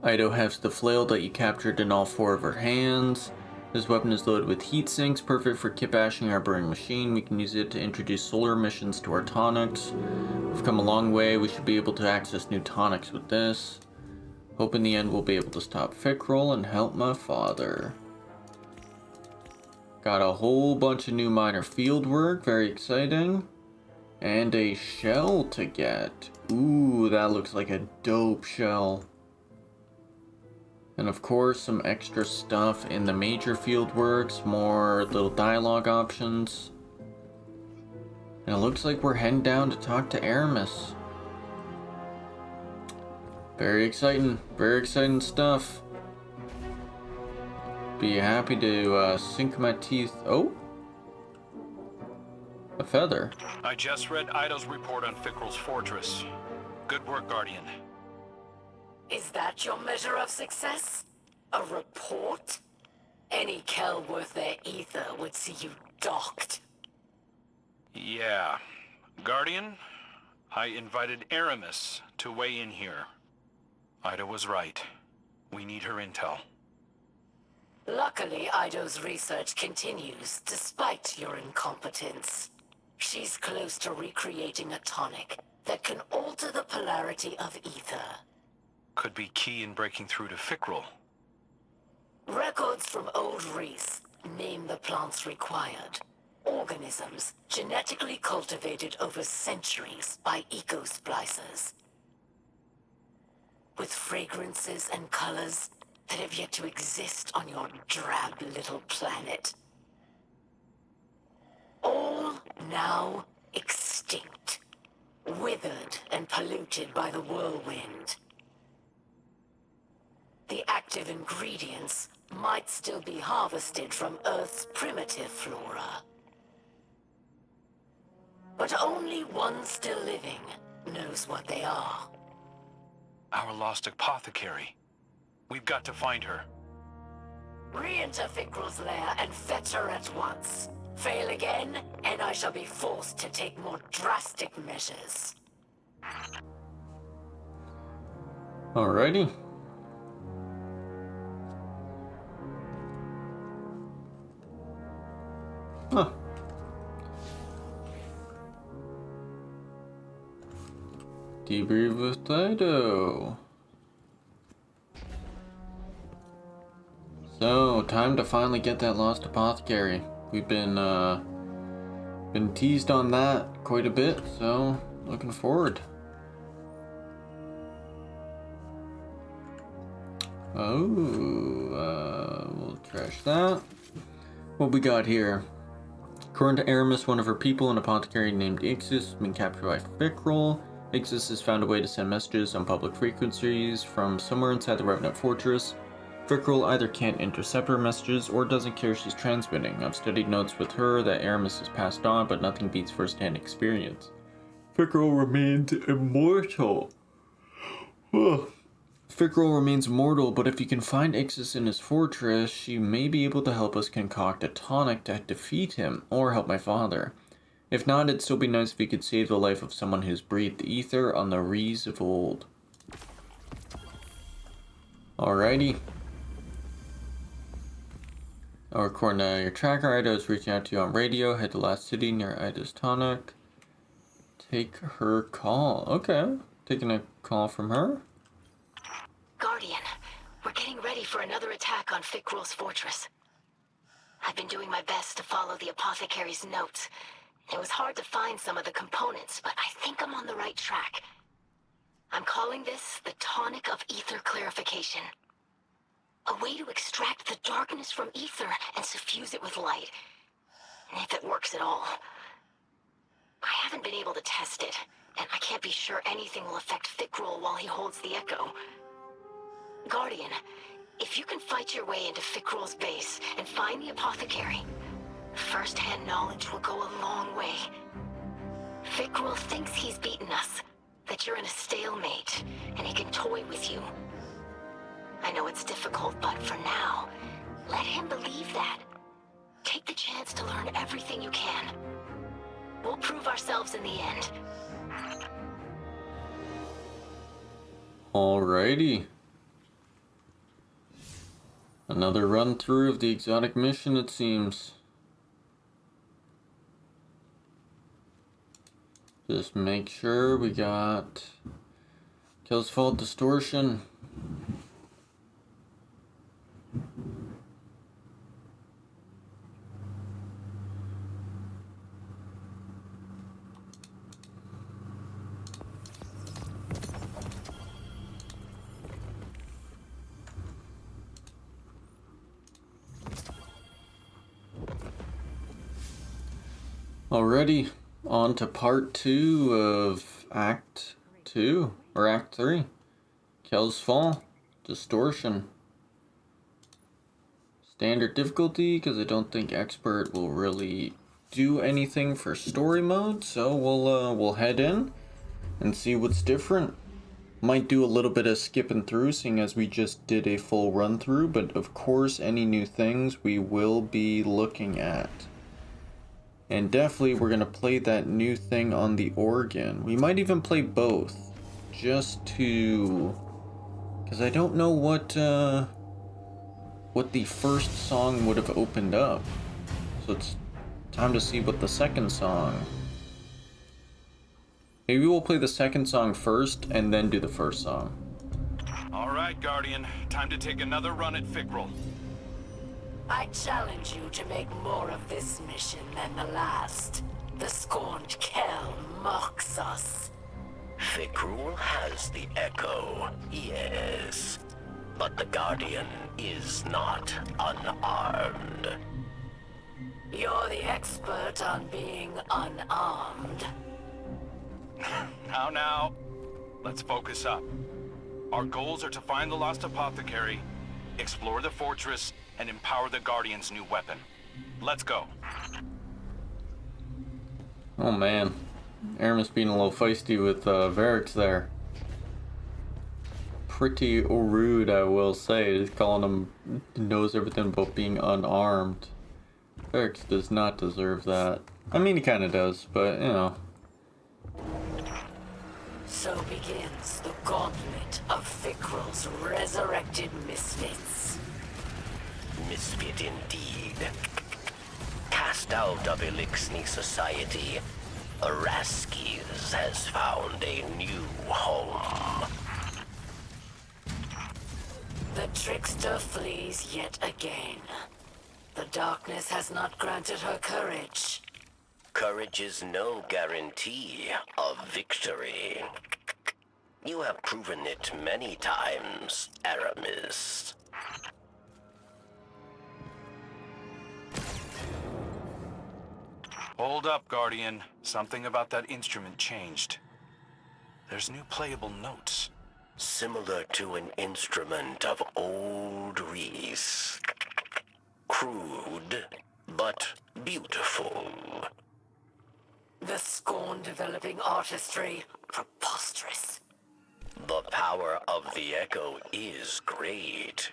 Ido has the flail that you captured in all 4 of her hands. This weapon is loaded with heat sinks, perfect for kit-bashing our burning machine. We can use it to introduce solar emissions to our tonics. We've come a long way. We should be able to access new tonics with this. Hope in the end we'll be able to stop Fikrul and help my father. Got a whole bunch of new minor field work, very exciting. And a shell to get. Ooh, that looks like a dope shell. And of course, some extra stuff in the major field works, more little dialogue options. And it looks like we're heading down to talk to Aramis. Very exciting stuff. Be happy to sink my teeth. Oh, a feather. I just read Ido's report on Fikrul's fortress. Good work, Guardian. Is that your measure of success? A report? Any Kell worth their ether would see you docked. Yeah. Guardian, I invited Aramis to weigh in here. Ida was right. We need her intel. Luckily, Ido's research continues, despite your incompetence. She's close to recreating a tonic that can alter the polarity of ether. Could be key in breaking through to Fikrul. Records from Old Reese name the plants required. Organisms genetically cultivated over centuries by eco-splicers. With fragrances and colors that have yet to exist on your drab little planet. All now extinct, withered and polluted by the whirlwind. The active ingredients might still be harvested from Earth's primitive flora. But only one still living knows what they are. Our lost apothecary. We've got to find her. Re-enter Fikrul's lair and fetch her at once. Fail again, and I shall be forced to take more drastic measures. Alrighty. Huh. Debrief with Dido. So, time to finally get that lost apothecary. We've been teased on that quite a bit, so looking forward. We'll trash that. What we got here? According to Aramis, one of her people, an apothecary named Ixis, has been captured by Fikrul. Ixis has found a way to send messages on public frequencies from somewhere inside the Revenant fortress. Fikrul either can't intercept her messages or doesn't care she's transmitting. I've studied notes with her that Aramis has passed on, but nothing beats first-hand experience. Fikrul remains immortal. Fikrul remains immortal, but if you can find Ixis in his fortress, she may be able to help us concoct a tonic to defeat him, or help my father. If not, it'd still be nice if he could save the life of someone who's breathed ether on the Rees of old. Alrighty. According to your tracker, Ida is reaching out to you on radio. Head to last city near Ida's tonic. Take her call. Okay. Taking a call from her. Guardian, we're getting ready for another attack on Fikrul's fortress. I've been doing my best to follow the apothecary's notes. It was hard to find some of the components, but I think I'm on the right track. I'm calling this the tonic of ether clarification. A way to extract the darkness from ether and suffuse it with light. If it works at all. I haven't been able to test it, and I can't be sure anything will affect Fikrul while he holds the echo. Guardian, if you can fight your way into Fikrul's base and find the apothecary, first-hand knowledge will go a long way. Fikrul thinks he's beaten us, that you're in a stalemate, and he can toy with you. I know it's difficult, but for now, let him believe that. Take the chance to learn everything you can. We'll prove ourselves in the end. Alrighty. Another run through of the exotic mission, it seems. Just make sure we got Kell's fault distortion. Alrighty, on to part 2 of Act 2, or Act 3. Kell's Fall, Distortion. Standard difficulty, because I don't think Expert will really do anything for story mode, so we'll head in and see what's different. Might do a little bit of skipping through, seeing as we just did a full run through, but of course any new things we will be looking at. And definitely we're going to play that new thing on the organ. We might even play both, just to... because I don't know what the first song would have opened up. So it's time to see what the second song... Maybe we'll play the second song first, and then do the first song. Alright, Guardian. Time to take another run at Fikrul. I challenge you to make more of this mission than the last. The scorned Kell mocks us. Fikrul has the echo, yes. But the Guardian is not unarmed. You're the expert on being unarmed. Now. Let's focus up. Our goals are to find the lost apothecary, explore the fortress, and empower the Guardian's new weapon. Let's go. Oh man, Aramis being a little feisty with Varix there. Pretty rude, I will say. Just calling him knows everything about being unarmed. Varix does not deserve that. I mean, he kind of does, but you know. So begins the gauntlet of Fikrul's resurrected misfits. Misfit indeed. Cast out of Elixni society, Araskis has found a new home. The trickster flees yet again. The darkness has not granted her courage. Courage is no guarantee of victory. You have proven it many times, Aramis. Hold up, Guardian. Something about that instrument changed. There's new playable notes. Similar to an instrument of old Reese. Crude, but beautiful. The scorn developing artistry. Preposterous. The power of the Echo is great.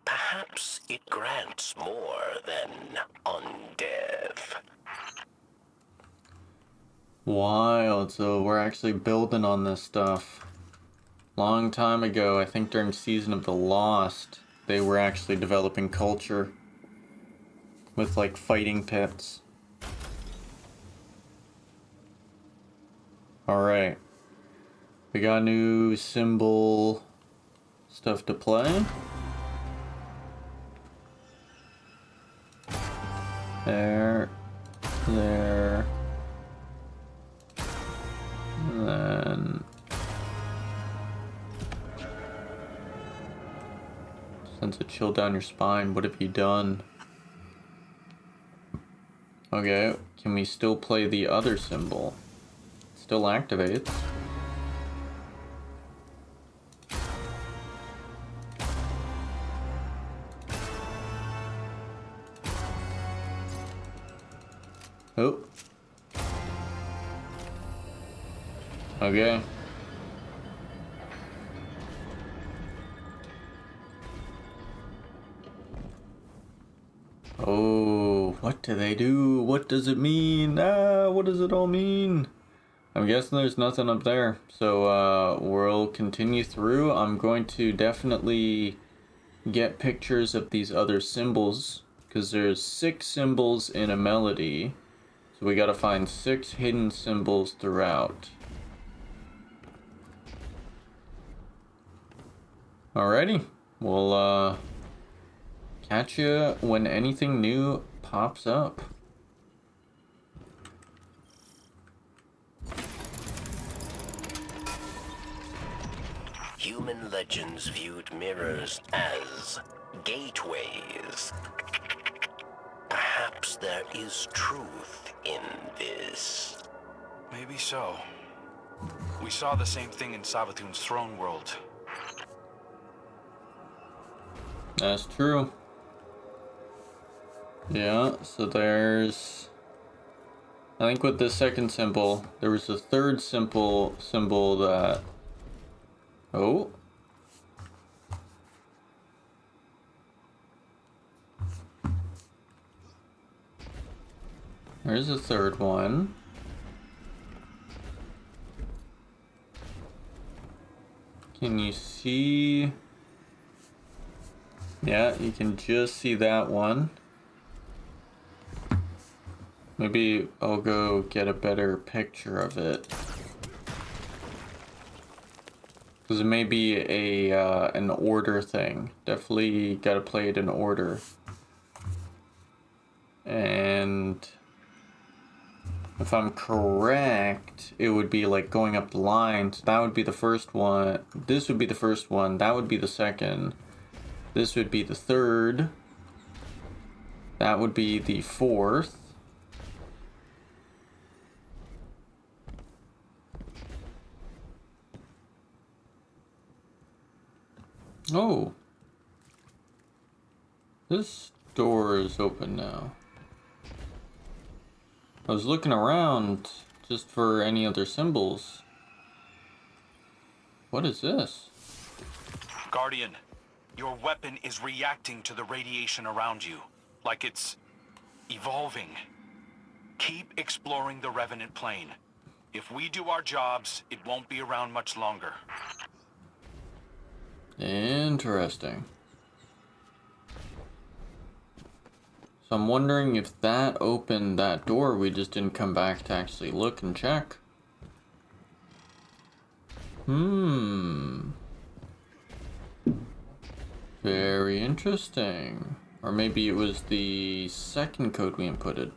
Perhaps it grants more than undeath. Wild, so we're actually building on this stuff. Long time ago, I think during Season of the Lost, they were actually developing culture with like fighting pits. Alright. We got new symbol stuff to play. There. And then sends a chill down your spine. What have you done? Okay, can we still play the other symbol? Still activates. Oh. Okay. Oh, what do they do? What does it mean? What does it all mean? I'm guessing there's nothing up there. So, we'll continue through. I'm going to definitely get pictures of these other symbols, because there's 6 symbols in a melody. So we gotta find 6 hidden symbols throughout. Alrighty, we'll catch you when anything new pops up. Human legends viewed mirrors as gateways. Perhaps there is truth in this. Maybe so. We saw the same thing in Savathun's throne world. That's true. Yeah, so there's... I think with the second symbol, there was a third symbol that... Oh. There's a third one. Can you see? Yeah, you can just see that one. Maybe I'll go get a better picture of it. Because it may be an order thing. Definitely gotta play it in order. And if I'm correct, it would be like going up the line. So that would be the first one. This would be the first one. That would be the second. This would be the third. That would be the fourth. Oh. This door is open now. I was looking around just for any other symbols. What is this? Guardian, your weapon is reacting to the radiation around you, like it's evolving. Keep exploring the Revenant plane. If we do our jobs, it won't be around much longer. Interesting. So I'm wondering if that opened that door, we just didn't come back to actually look and check. Very interesting. Or maybe it was the second code we inputted.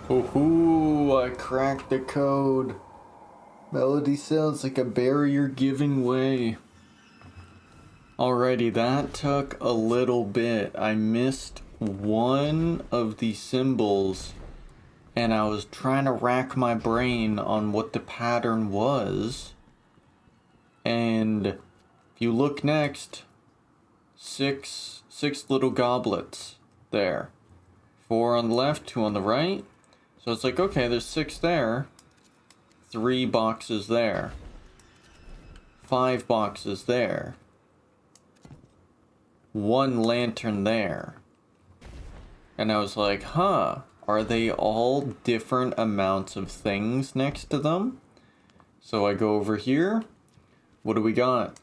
Oh, I cracked the code. Melody sounds like a barrier giving way. Alrighty, that took a little bit. I missed one of the symbols and I was trying to rack my brain on what the pattern was. And if you look next, six little goblets there. 4 on the left, 2 on the right. So it's like, okay, there's 6 there. 3 boxes there. 5 boxes there. 1 lantern there. And I was like, huh, are they all different amounts of things next to them? So I go over here. What do we got?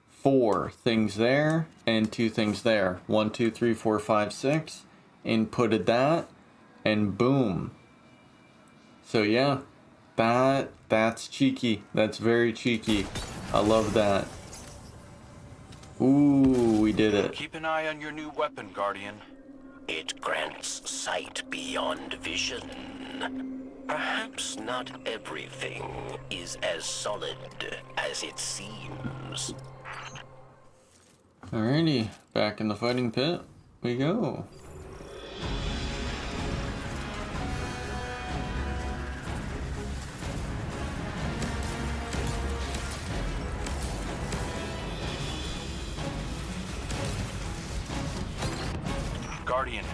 4 things there and 2 things there. 1, 2, 3, 4, 5, 6. Inputted that. And boom. So yeah, that's cheeky. That's very cheeky. I love that. Ooh, we did it. Keep an eye on your new weapon, Guardian. It grants sight beyond vision. Perhaps not everything is as solid as it seems. Alrighty, back in the fighting pit we go. Guardian,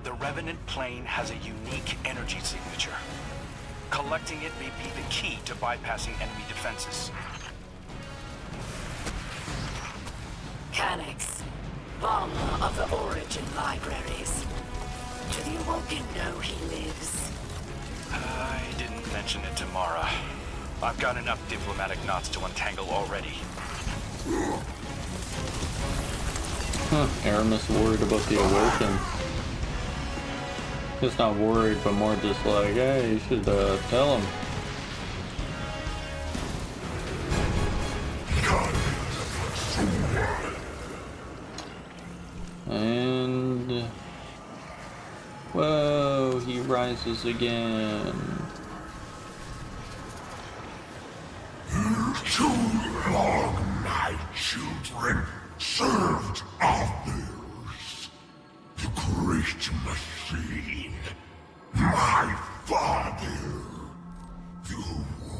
the Revenant plane has a unique energy signature. Collecting it may be the key to bypassing enemy defenses. Calyx, Balmer of the Origin Libraries. Do the Awoken know he lives? I didn't mention it to Mara. I've got enough diplomatic knots to untangle already. Aramis worried about the Awoken. Just not worried, but more just like, hey, you should tell him. And whoa, he rises again. Too long, my children served others. The great machine, my father, the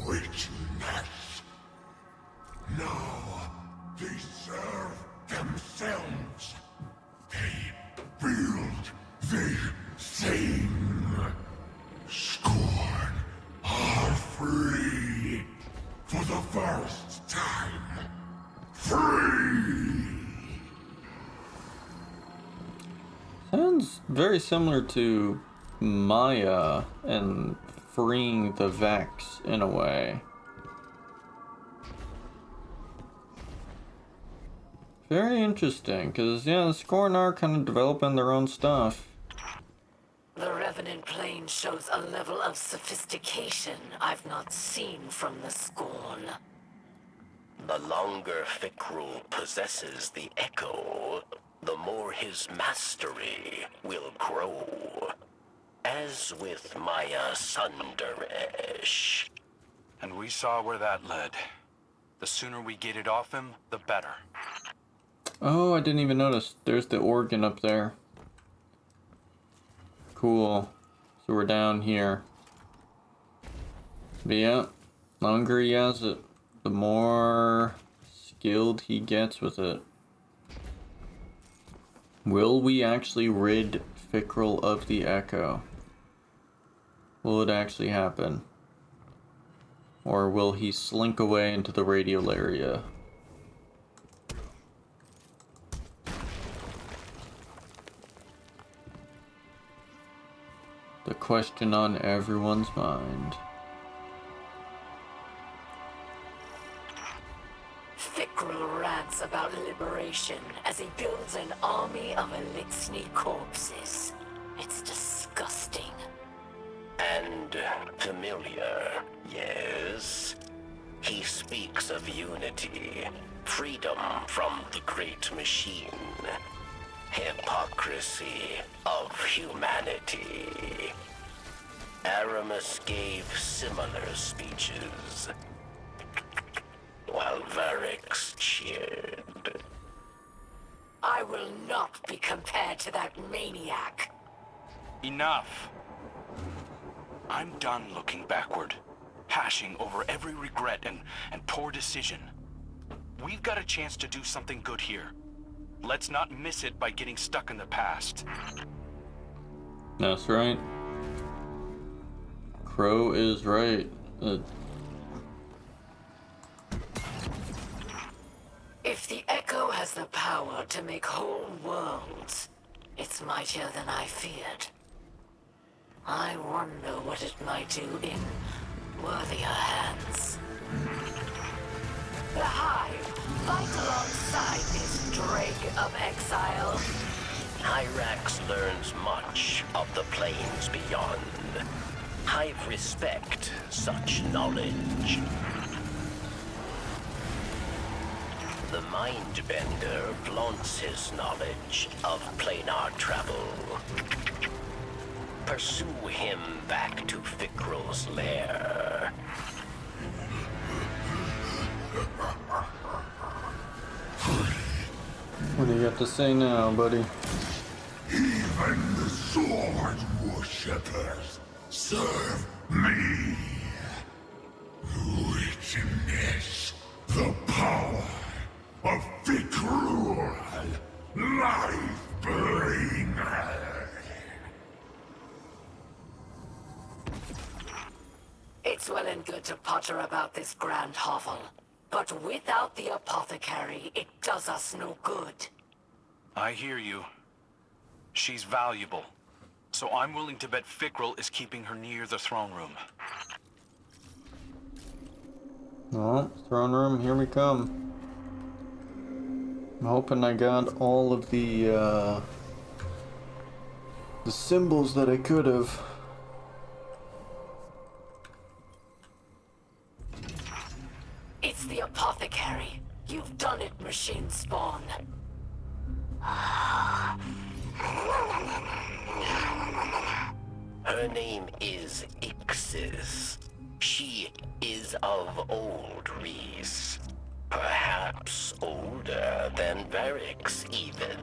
witness. Now they serve themselves. They build, they sing. Scorn are free for the first time. Free! Sounds very similar to Maya and freeing the Vex in a way. Very interesting, because yeah, the Scorn are kind of developing their own stuff. The Revenant plane shows a level of sophistication I've not seen from the Scorn. The longer Fikrul possesses the Echo, the more his mastery will grow. As with Maya Sundaresh. And we saw where that led. The sooner we get it off him, the better. Oh, I didn't even notice. There's the organ up there. Cool. So we're down here. But yeah, longer he has it, the more skilled he gets with it. Will we actually rid Fikrul of the Echo? Will it actually happen? Or will he slink away into the radial area? The question on everyone's mind. Fikrul rants about liberation as he builds an army of Elixni corpses. It's disgusting. And familiar, yes. He speaks of unity, freedom from the great machine, hypocrisy of humanity. Aramis gave similar speeches, while Varix cheered. I will not be compared to that maniac. Enough! I'm done looking backward, hashing over every regret and poor decision. We've got a chance to do something good here. Let's not miss it by getting stuck in the past. That's right. Crow is right. If the Echo has the power to make whole worlds, it's mightier than I feared. I wonder what it might do in worthier hands. The Hive, fight alongside this Drake of Exile. Hyrax learns much of the planes beyond. I respect such knowledge. The Mindbender flaunts his knowledge of planar travel. Pursue him back to Fikrul's lair. What do you got to say now, buddy? Even the sword worshippers serve me. Witness the power of Fikrul, life-bringer. It's well and good to potter about this grand hovel, but without the apothecary, it does us no good. I hear you. She's valuable, so I'm willing to bet Fikrul is keeping her near the throne room. Well, throne room, here we come. I'm hoping I got all of the symbols that I could have. It's the apothecary. You've done it, machine spawn. Her name is Ixis. She is of old Reese. Perhaps older than Varix, even.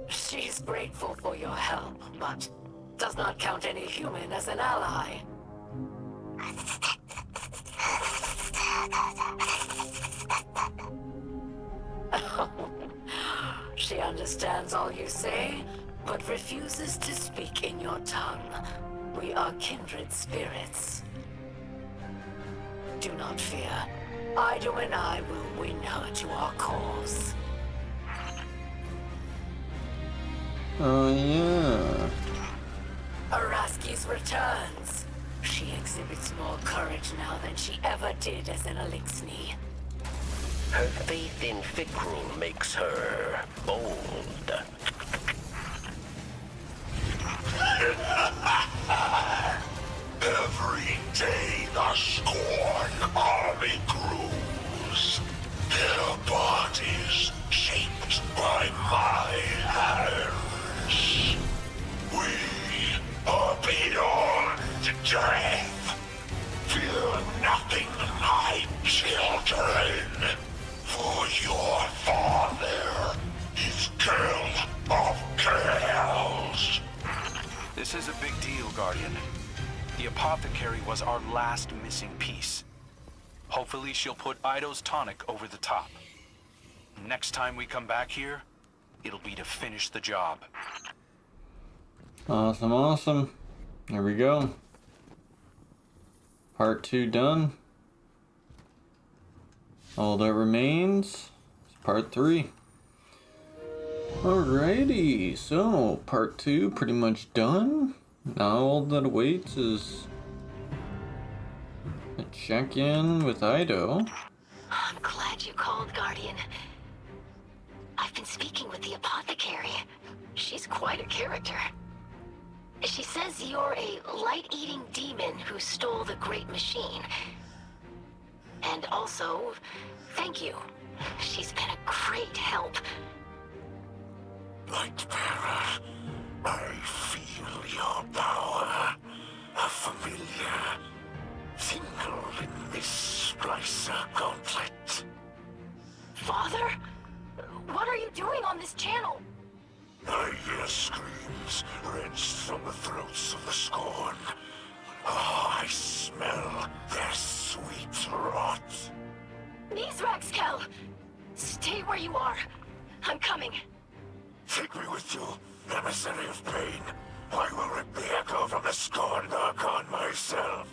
She's grateful for your help, but does not count any human as an ally. She understands all you say, but refuses to speak in your tongue. We are kindred spirits. Do not fear. Ido and I will win her to our cause. Oh, yeah. Araski's returns. She exhibits more courage now than she ever did as an Elixni. Her faith in Fikrul makes her bold. Every day the Scorn army grows, their bodies shaped by my hands. We are Guardian. The apothecary was our last missing piece. Hopefully she'll put Ido's tonic over the top. Next time we come back here, it'll be to finish the job. Awesome, awesome. There we go. Part 2 done. All that remains is part 3. Alrighty, so part 2 pretty much done. Now all that awaits is a check-in with Ido. I'm glad you called, Guardian. I've been speaking with the apothecary. She's quite a character. She says you're a light-eating demon who stole the great machine. And also, thank you. She's been a great help. Lightbearer, I feel your power. A familiar tingle in this splicer gauntlet. Father? What are you doing on this channel? I hear screams wrenched from the throats of the scorn. Oh, I smell their sweet rot. Mithrax, Kell! Stay where you are. I'm coming. Take me with you, emissary of pain. I will rip the echo from the scorned Archon myself.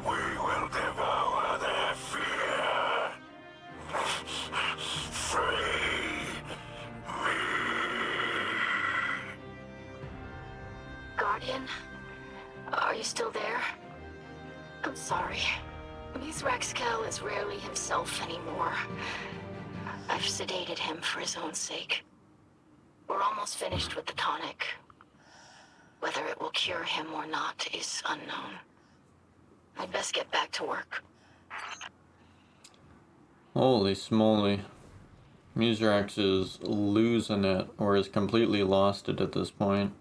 We will devour their fear. Free me. Guardian? Are you still there? I'm sorry. Mithrax Kell is rarely himself anymore. I've sedated him for his own sake. We're almost finished with the tonic. Whether it will cure him or not is unknown. I'd best get back to work. Holy smoly. Mithrax is losing it, or has completely lost it at this point.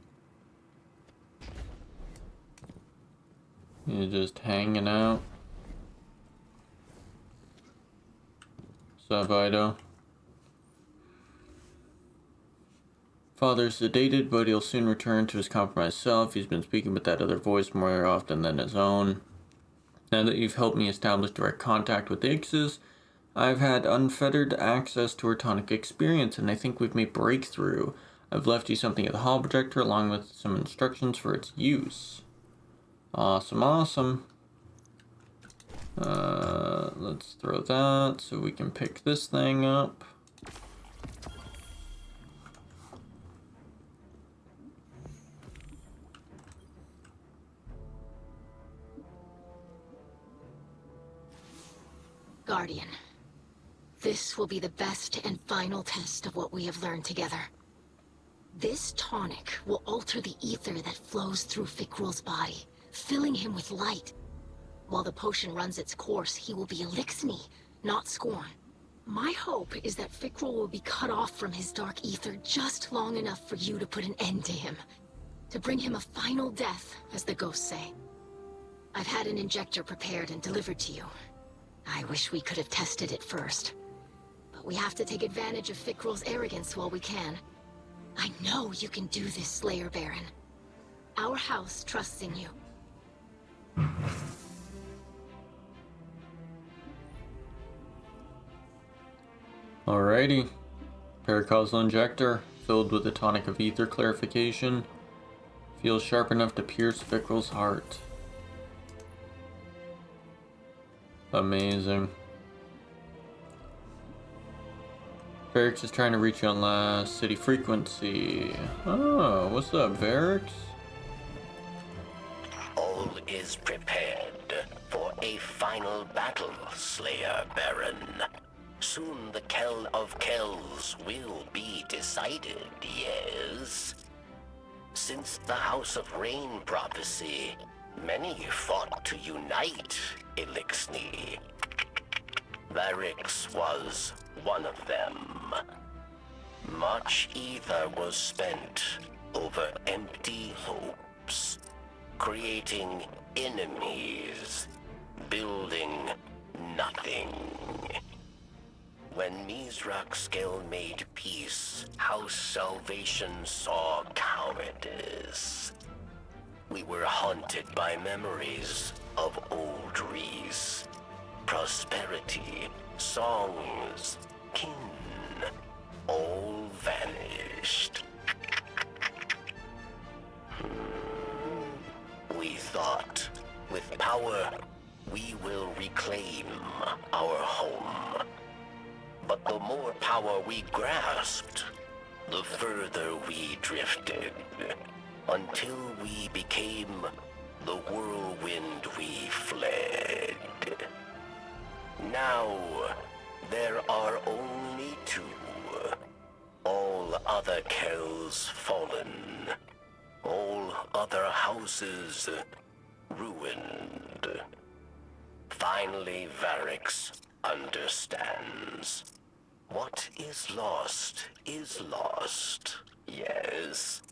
He's just hanging out. What's up, Ido? Father's sedated, but he'll soon return to his compromised self. He's been speaking with that other voice more often than his own. Now that you've helped me establish direct contact with Ixes, I've had unfettered access to her tonic experience, and I think we've made breakthrough. I've left you something at the hall projector along with some instructions for its use. Awesome, awesome. Let's throw that so we can pick this thing up. Guardian, this will be the best and final test of what we have learned together. This tonic will alter the ether that flows through Fikrul's body, filling him with light. While the potion runs its course, he will be Elixni, not Scorn. My hope is that Fikrul will be cut off from his dark ether just long enough for you to put an end to him. To bring him a final death, as the ghosts say. I've had an injector prepared and delivered to you. I wish we could have tested it first. But we have to take advantage of Fikrul's arrogance while we can. I know you can do this, Slayer Baron. Our house trusts in you. Alrighty. Paracausal injector, filled with a tonic of ether clarification. Feels sharp enough to pierce Fikrul's heart. Amazing. Varix is trying to reach you on last city frequency. Oh, what's up, Varix? All is prepared for a final battle, Slayer Baron. Soon the Kell of Kells will be decided, yes. Since the House of Rain prophecy, many fought to unite Elixni. Varix was one of them. Much ether was spent over empty hopes, creating enemies, building nothing. When Mithrax Kell made peace, House Salvation saw cowardice. We were haunted by memories of old Reese. Prosperity, songs, kin, all vanished. We thought, with power, we will reclaim our home. But the more power we grasped, the further we drifted, until we became the whirlwind we fled. Now, there are only two. All other Kells fallen. All other houses ruined. Finally, Varix understands. What is lost, yes.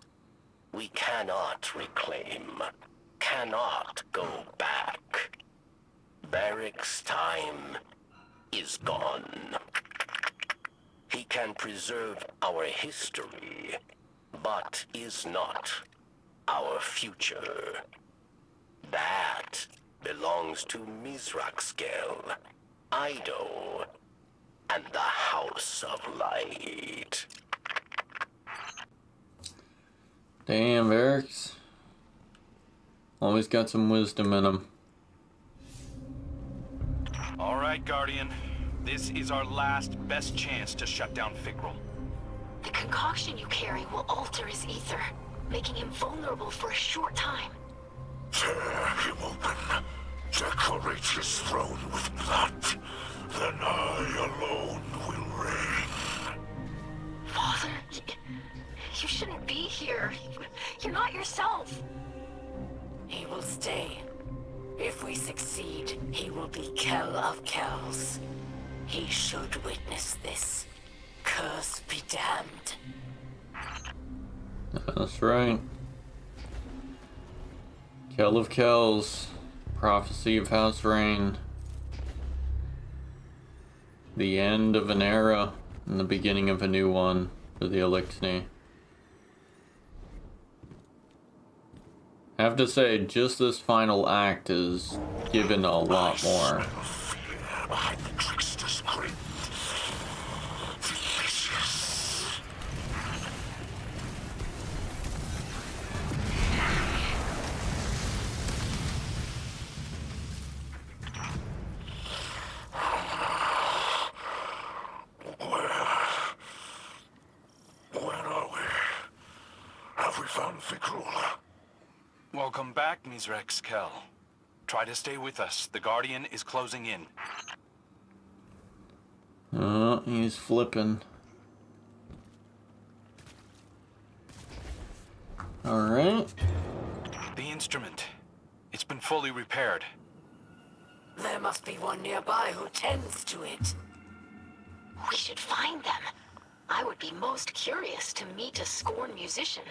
We cannot reclaim, cannot go back. Varix's time is gone. He can preserve our history, but is not our future. That belongs to Mizraxkel, Ido, and the House of Light. Damn, Varix. Always got some wisdom in him. All right, Guardian. This is our last best chance to shut down Fikrul. The concoction you carry will alter his ether, making him vulnerable for a short time. Tear him open. Decorate his throne with blood. Then I alone will reign. Father, you shouldn't be here. You're not yourself. He will stay. If we succeed, he will be Kell of Kells. He should witness this. Curse be damned. That's right. Kell of Kells. Prophecy of House Rain. The end of an era and the beginning of a new one for the Elixni. I have to say, just this final act is given a lot more. Fear behind the trickster's grin. Delicious. Where are we? Have we found Fikrul? Welcome back, Mizrax Kell. Try to stay with us. The Guardian is closing in. Oh, he's flipping. Alright. The instrument. It's been fully repaired. There must be one nearby who tends to it. We should find them. I would be most curious to meet a scorn musician.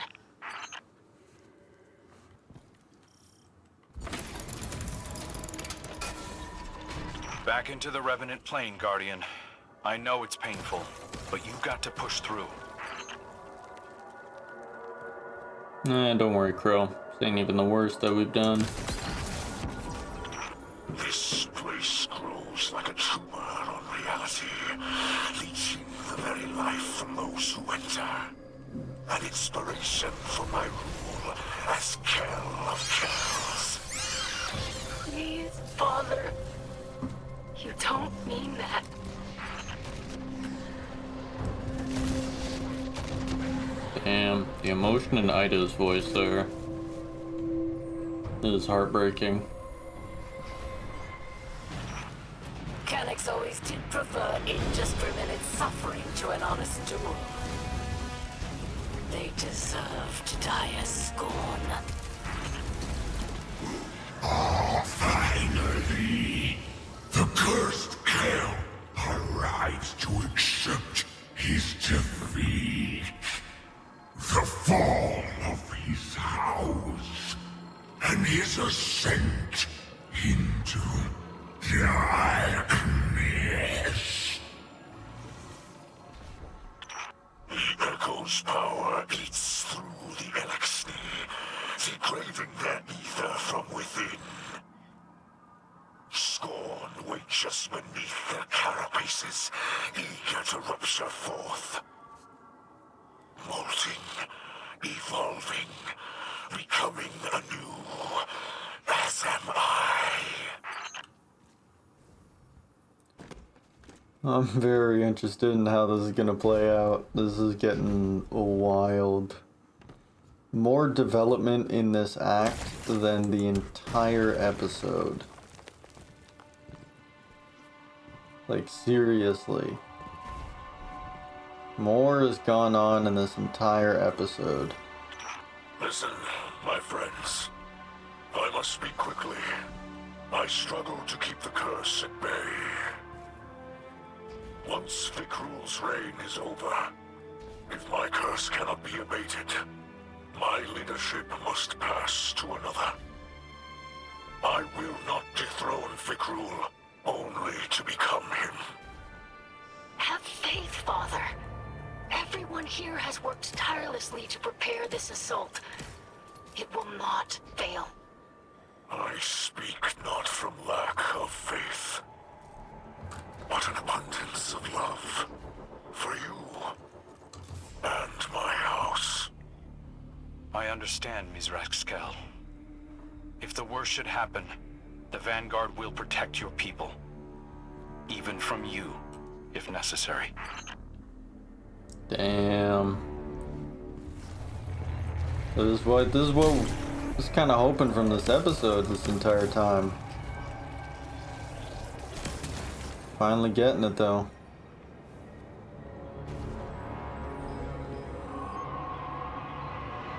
Back into the Revenant plane, Guardian. I know it's painful, but you've got to push through. Nah, don't worry, Crow. This ain't even the worst that we've done. This place grows like a tumor on reality, leeching the very life from those who enter. An inspiration for my rule as Kell of Kells. Please, Father. You don't mean that. Damn, the emotion in Ida's voice there is heartbreaking. Mechanics always did prefer indiscriminate suffering to an honest duel. They deserve to die as scorn. Finally, the cursed Kell arrives to accept his defeat. The fall of his house and his ascent into darkness. The Echo's power eats through the Elixni, degrading their ether from within. Scorn waits just beneath their carapaces, eager to rupture forth. Molting, evolving, becoming anew, as am I. I'm very interested in how this is gonna play out. This is getting wild. More development in this act than the entire episode. Like, seriously. More has gone on in this entire episode. Listen, my friends. I must speak quickly. I struggle to keep the curse at bay. Once Fikrul's reign is over, if my curse cannot be abated, my leadership must pass to another. I will not dethrone Fikrul, only to become him. Have faith, Father. Everyone here has worked tirelessly to prepare this assault. It will not fail. I speak not from lack of faith, but an abundance of love for you and my house. I understand, Kell. If the worst should happen, the Vanguard will protect your people. Even from you, if necessary. Damn. This is what I was kind of hoping from this episode this entire time. Finally getting it though.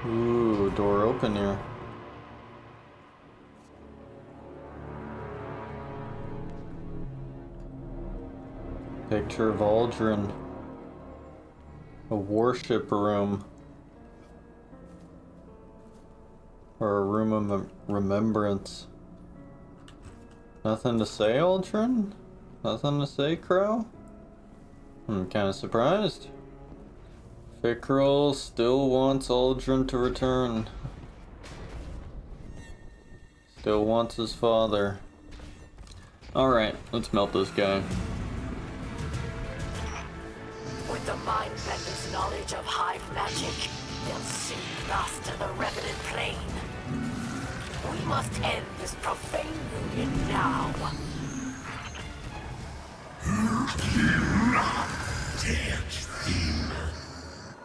Ooh, door open here. Picture of Aldrin. A worship room. Or a room of remembrance. Nothing to say, Aldrin? Nothing to say, Crow? I'm kind of surprised. Fikrul still wants Aldrin to return. Still wants his father. Alright, let's melt this guy. With the Mind Bender's knowledge of hive magic, they'll soon master the Revenant plane. We must end this profane union now. Dead thing,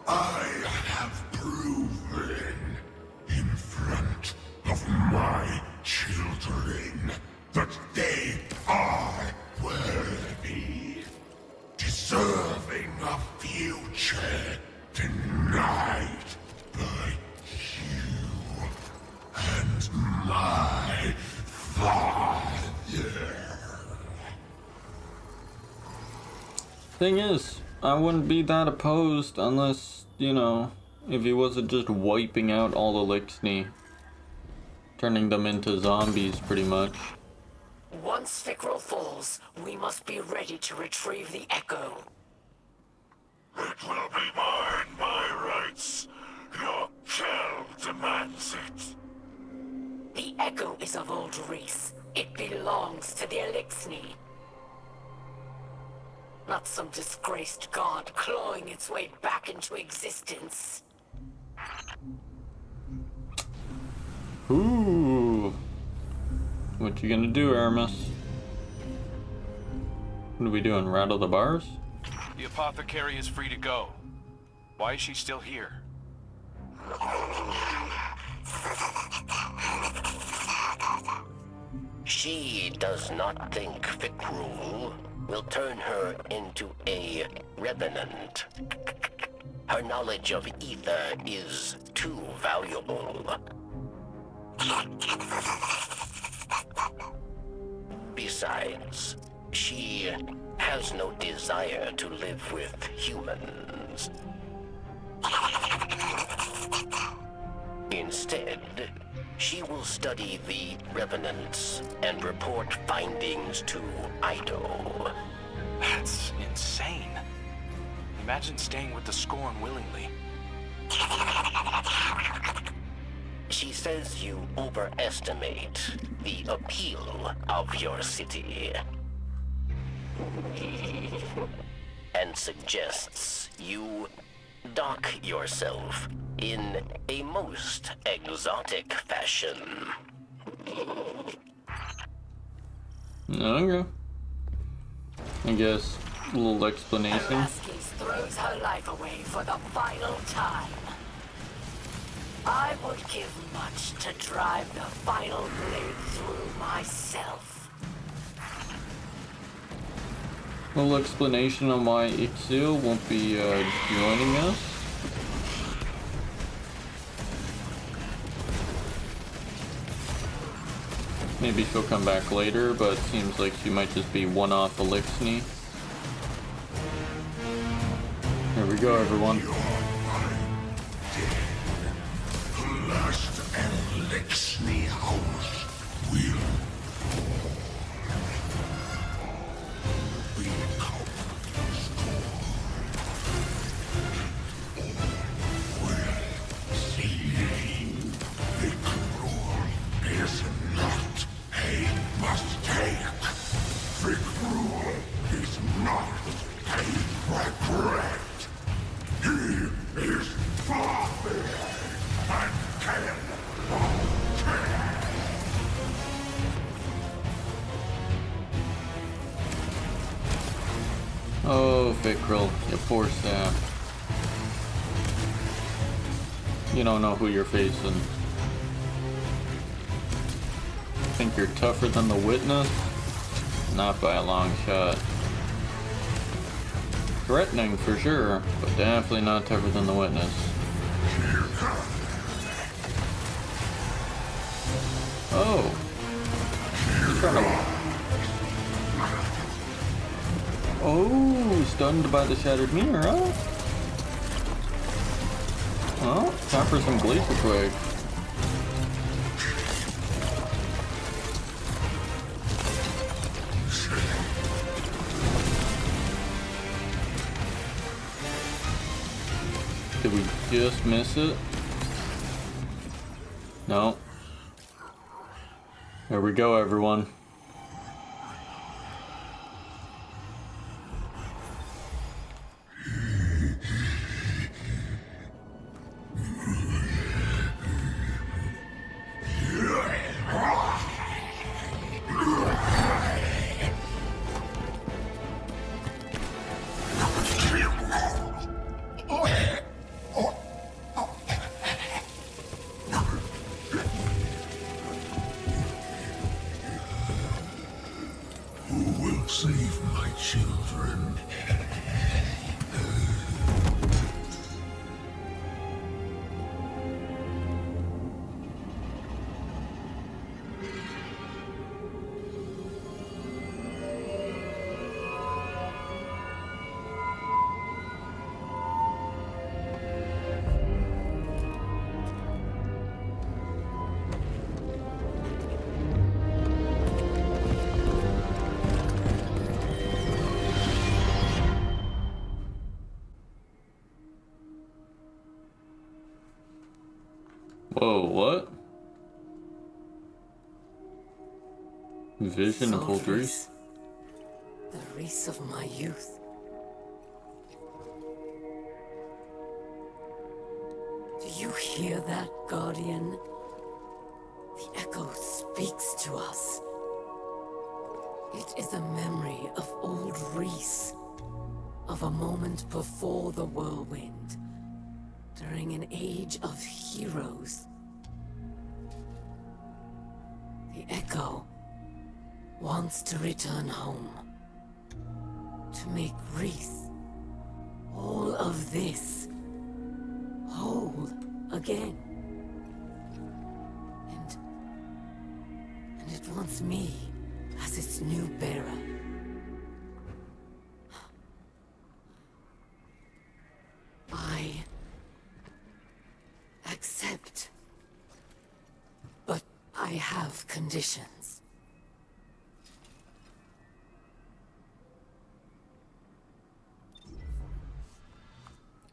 I have proven in front of my children that they are worthy, deserving a future denied by you and my father. Thing is, I wouldn't be that opposed unless, you know, if he wasn't just wiping out all the Lixni. Turning them into zombies, pretty much. Once Fikrul falls, we must be ready to retrieve the Echo. It will be mine by rights. Your Kell demands it. The Echo is of old race. It belongs to the Elixni. Not some disgraced god clawing its way back into existence. Ooh. What you gonna do, Aramis? What are we doing? Rattle the bars? The apothecary is free to go. Why is she still here? She does not think Fikrul will turn her into a Revenant. Her knowledge of ether is too valuable. Besides, she has no desire to live with humans. Instead, she will study the Revenants and report findings to Ido. That's insane. Imagine staying with the Scorn willingly. She says you overestimate the appeal of your city. And suggests you dock yourself in a most exotic fashion. Okay. I guess a little explanation. Araskis throws her life away for the final time. I would give much to drive the final blade through myself. A little explanation on why Ixil won't be joining us. Maybe she'll come back later, but it seems like she might just be one-off Elixni. Here we go, everyone. Last Elixni house will become Fikrul is not a mistake. Fikrul is not a regret. He is father and Kell. Oh, Fikrul, you poor sap. You don't know who you're facing. Think you're tougher than the witness? Not by a long shot. Threatening for sure, but definitely not tougher than the witness. Oh. He's trying to... Oh, stunned by the shattered mirror, huh? Well, time for some glacier quake. Did we just miss it? No. There we go, everyone. Save my children. Whoa, what? Vision of old Reese. The Reese of my youth. Do you hear that, Guardian? The echo speaks to us. It is a memory of old Reese, of a moment before the whirlwind, during an age of heroes. The echo wants to return home, to make Reese, all of this, whole again. And it wants me as its new bearer. I accept. But I have conditions.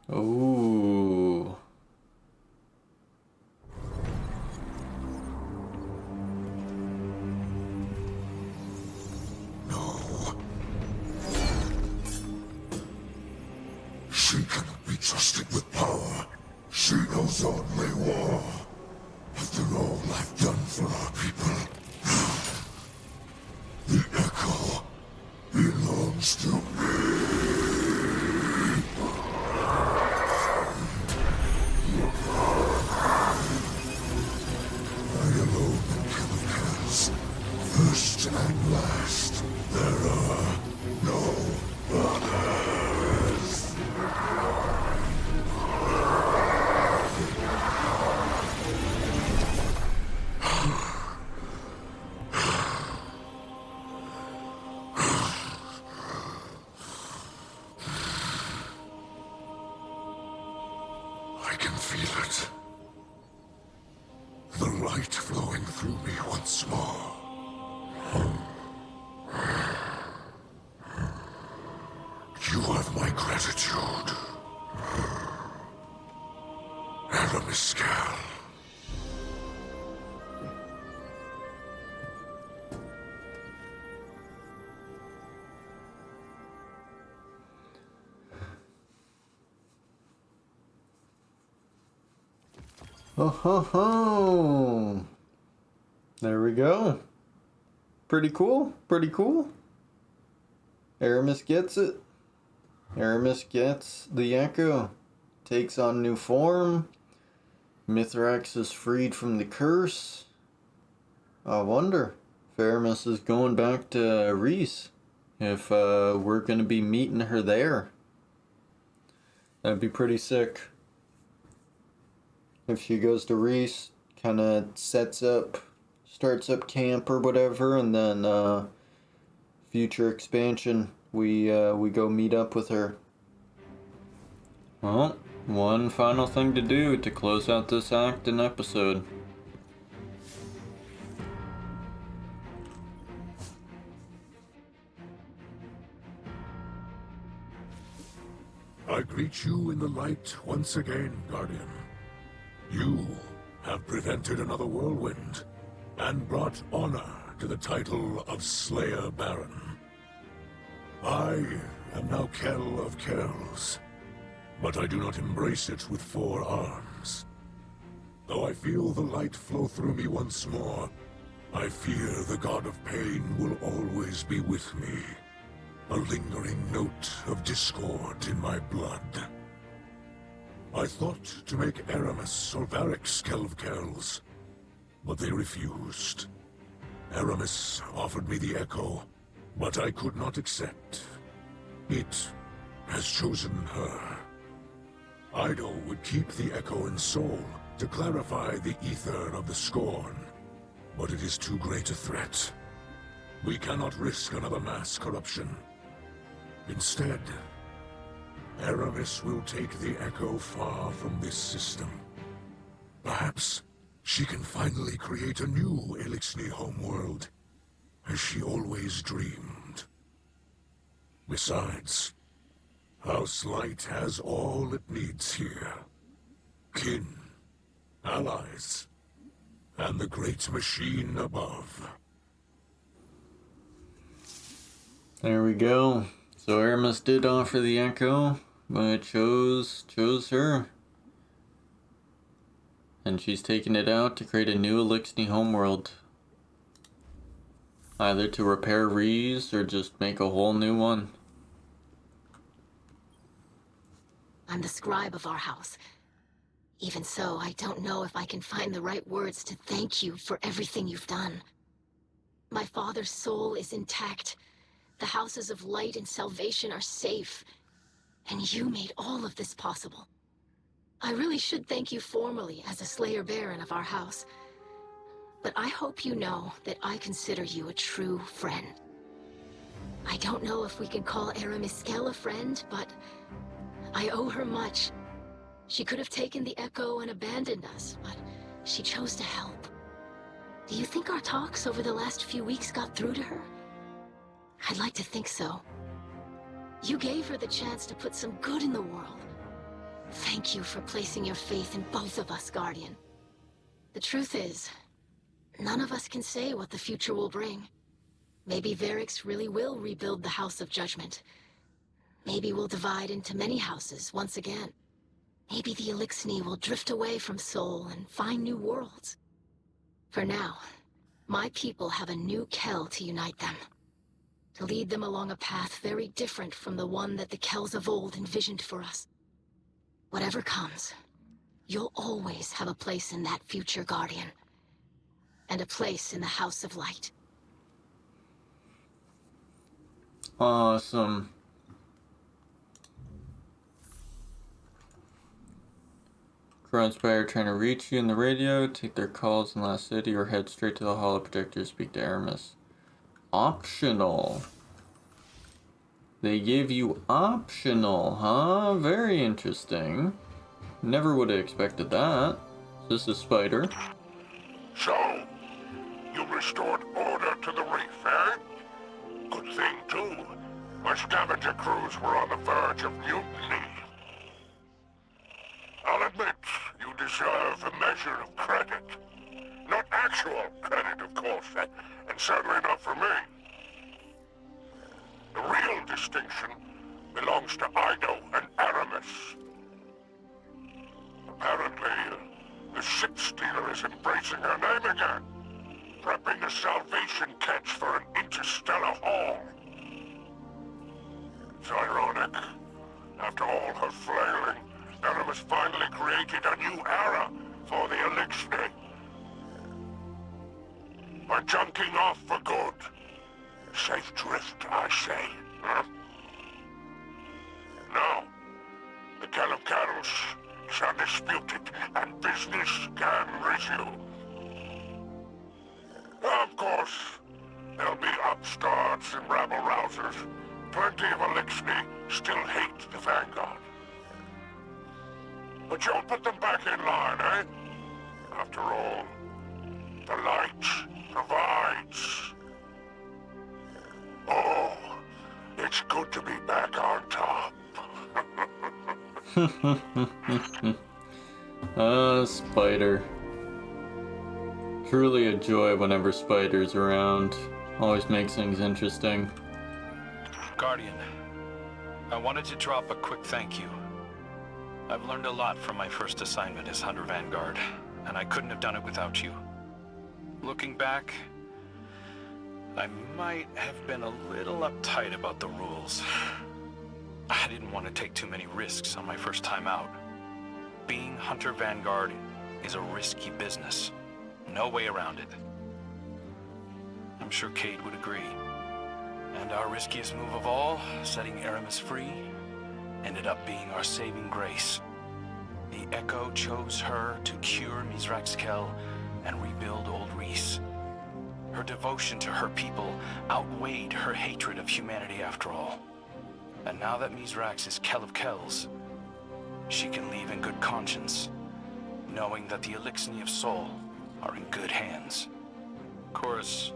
Oh. was only war. After all I've done for our people, the echo belongs to me. I alone am King of Kells, first and last. There are no others. I can feel it. The light flowing through me once more. You have my gratitude. Aramis Kell. Oh ho ho! There we go. Pretty cool. Pretty cool. Aramis gets it. Aramis gets the echo. Takes on new form. Mithrax is freed from the curse. I wonder if Aramis is going back to Reese. If we're going to be meeting her there. That'd be pretty sick. If she goes to Reese, kind of starts up camp or whatever, and then future expansion, we go meet up with her. Well, one final thing to do to close out this act and episode. I greet you in the light once again, Guardian. You have prevented another whirlwind, and brought honor to the title of Slayer Baron. I am now Kell of Kells, but I do not embrace it with 4 arms. Though I feel the light flow through me once more, I fear the god of pain will always be with me, a lingering note of discord in my blood. I thought to make Aramis or Varix Kell of Kells, but they refused. Aramis offered me the echo, but I could not accept. It has chosen her. Ido would keep the echo in soul to clarify the ether of the scorn, but it is too great a threat. We cannot risk another mass corruption. Instead, Aramis will take the echo far from this system. Perhaps she can finally create a new Elixni homeworld, as she always dreamed. Besides, House Light has all it needs here. Kin, allies, and the great machine above. There we go. So Aramis did offer the echo, but chose her. And she's taking it out to create a new Elixni homeworld. Either to repair Reese or just make a whole new one. I'm the scribe of our house. Even so, I don't know if I can find the right words to thank you for everything you've done. My father's soul is intact. The houses of light and salvation are safe. And you made all of this possible. I really should thank you formally as a Slayer Baron of our house. But I hope you know that I consider you a true friend. I don't know if we can call Aramis Kell a friend, but I owe her much. She could have taken the echo and abandoned us, but she chose to help. Do you think our talks over the last few weeks got through to her? I'd like to think so. You gave her the chance to put some good in the world. Thank you for placing your faith in both of us, Guardian. The truth is, none of us can say what the future will bring. Maybe Varix really will rebuild the House of Judgment. Maybe we'll divide into many houses once again. maybe the Elixni will drift away from Sol and find new worlds. For now, my people have a new Kell to unite them. To lead them along a path very different from the one that the Kells of old envisioned for us. Whatever comes, you'll always have a place in that future, Guardian. And a place in the House of Light. Awesome. Crownspire trying to reach you in the radio, take their calls in Last City, or head straight to the holo projector to speak to Aramis. Optional. They give you optional, huh? Very interesting. Never would have expected that. This is Spider. So, you restored order to the reef, eh? Good thing, too. My scavenger crews were on the verge of mutiny. I'll admit, you deserve a measure of credit. Not actual credit, of course, and certainly not for me. The real distinction belongs to Ido and Aramis. Apparently, the ship stealer is embracing her name again, prepping a salvation catch for an interstellar haul. It's ironic. After all her flailing, Aramis finally created a new era for the Elixni. We're junking off for good. Safe drift, I say. Huh? Now, the Kell of Kells is undisputed, and business can resume. Of course, there'll be upstarts and rabble-rousers. Plenty of Elixni still hate the Vanguard. But you'll put them back in line, eh? After all, the light provides. Oh, it's good to be back on top. Spider. Truly a joy whenever Spider's around. Always makes things interesting. Guardian, I wanted to drop a quick thank you. I've learned a lot from my first assignment as Hunter Vanguard, and I couldn't have done it without you. Looking back, I might have been a little uptight about the rules. I didn't want to take too many risks on my first time out. Being Hunter Vanguard is a risky business. No way around it. I'm sure Cade would agree. And our riskiest move of all, setting Aramis free, ended up being our saving grace. The Echo chose her to cure Mizrax Kell and rebuild Old Reese. Her devotion to her people outweighed her hatred of humanity after all. And now that Mizrax is Kell of Kells, she can leave in good conscience, knowing that the Elixni of Sol are in good hands. Of course,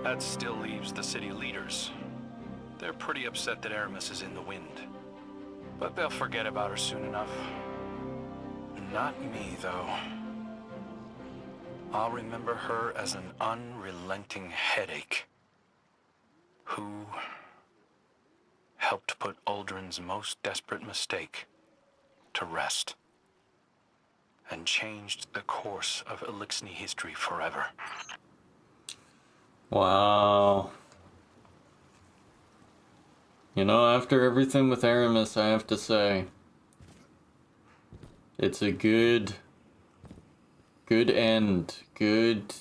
that still leaves the city leaders. They're pretty upset that Aramis is in the wind. But they'll forget about her soon enough. Not me, though. I'll remember her as an unrelenting headache who helped put Uldren's most desperate mistake to rest and changed the course of Elixni history forever. Wow. You know, after everything with Aramis, I have to say, it's a good end, good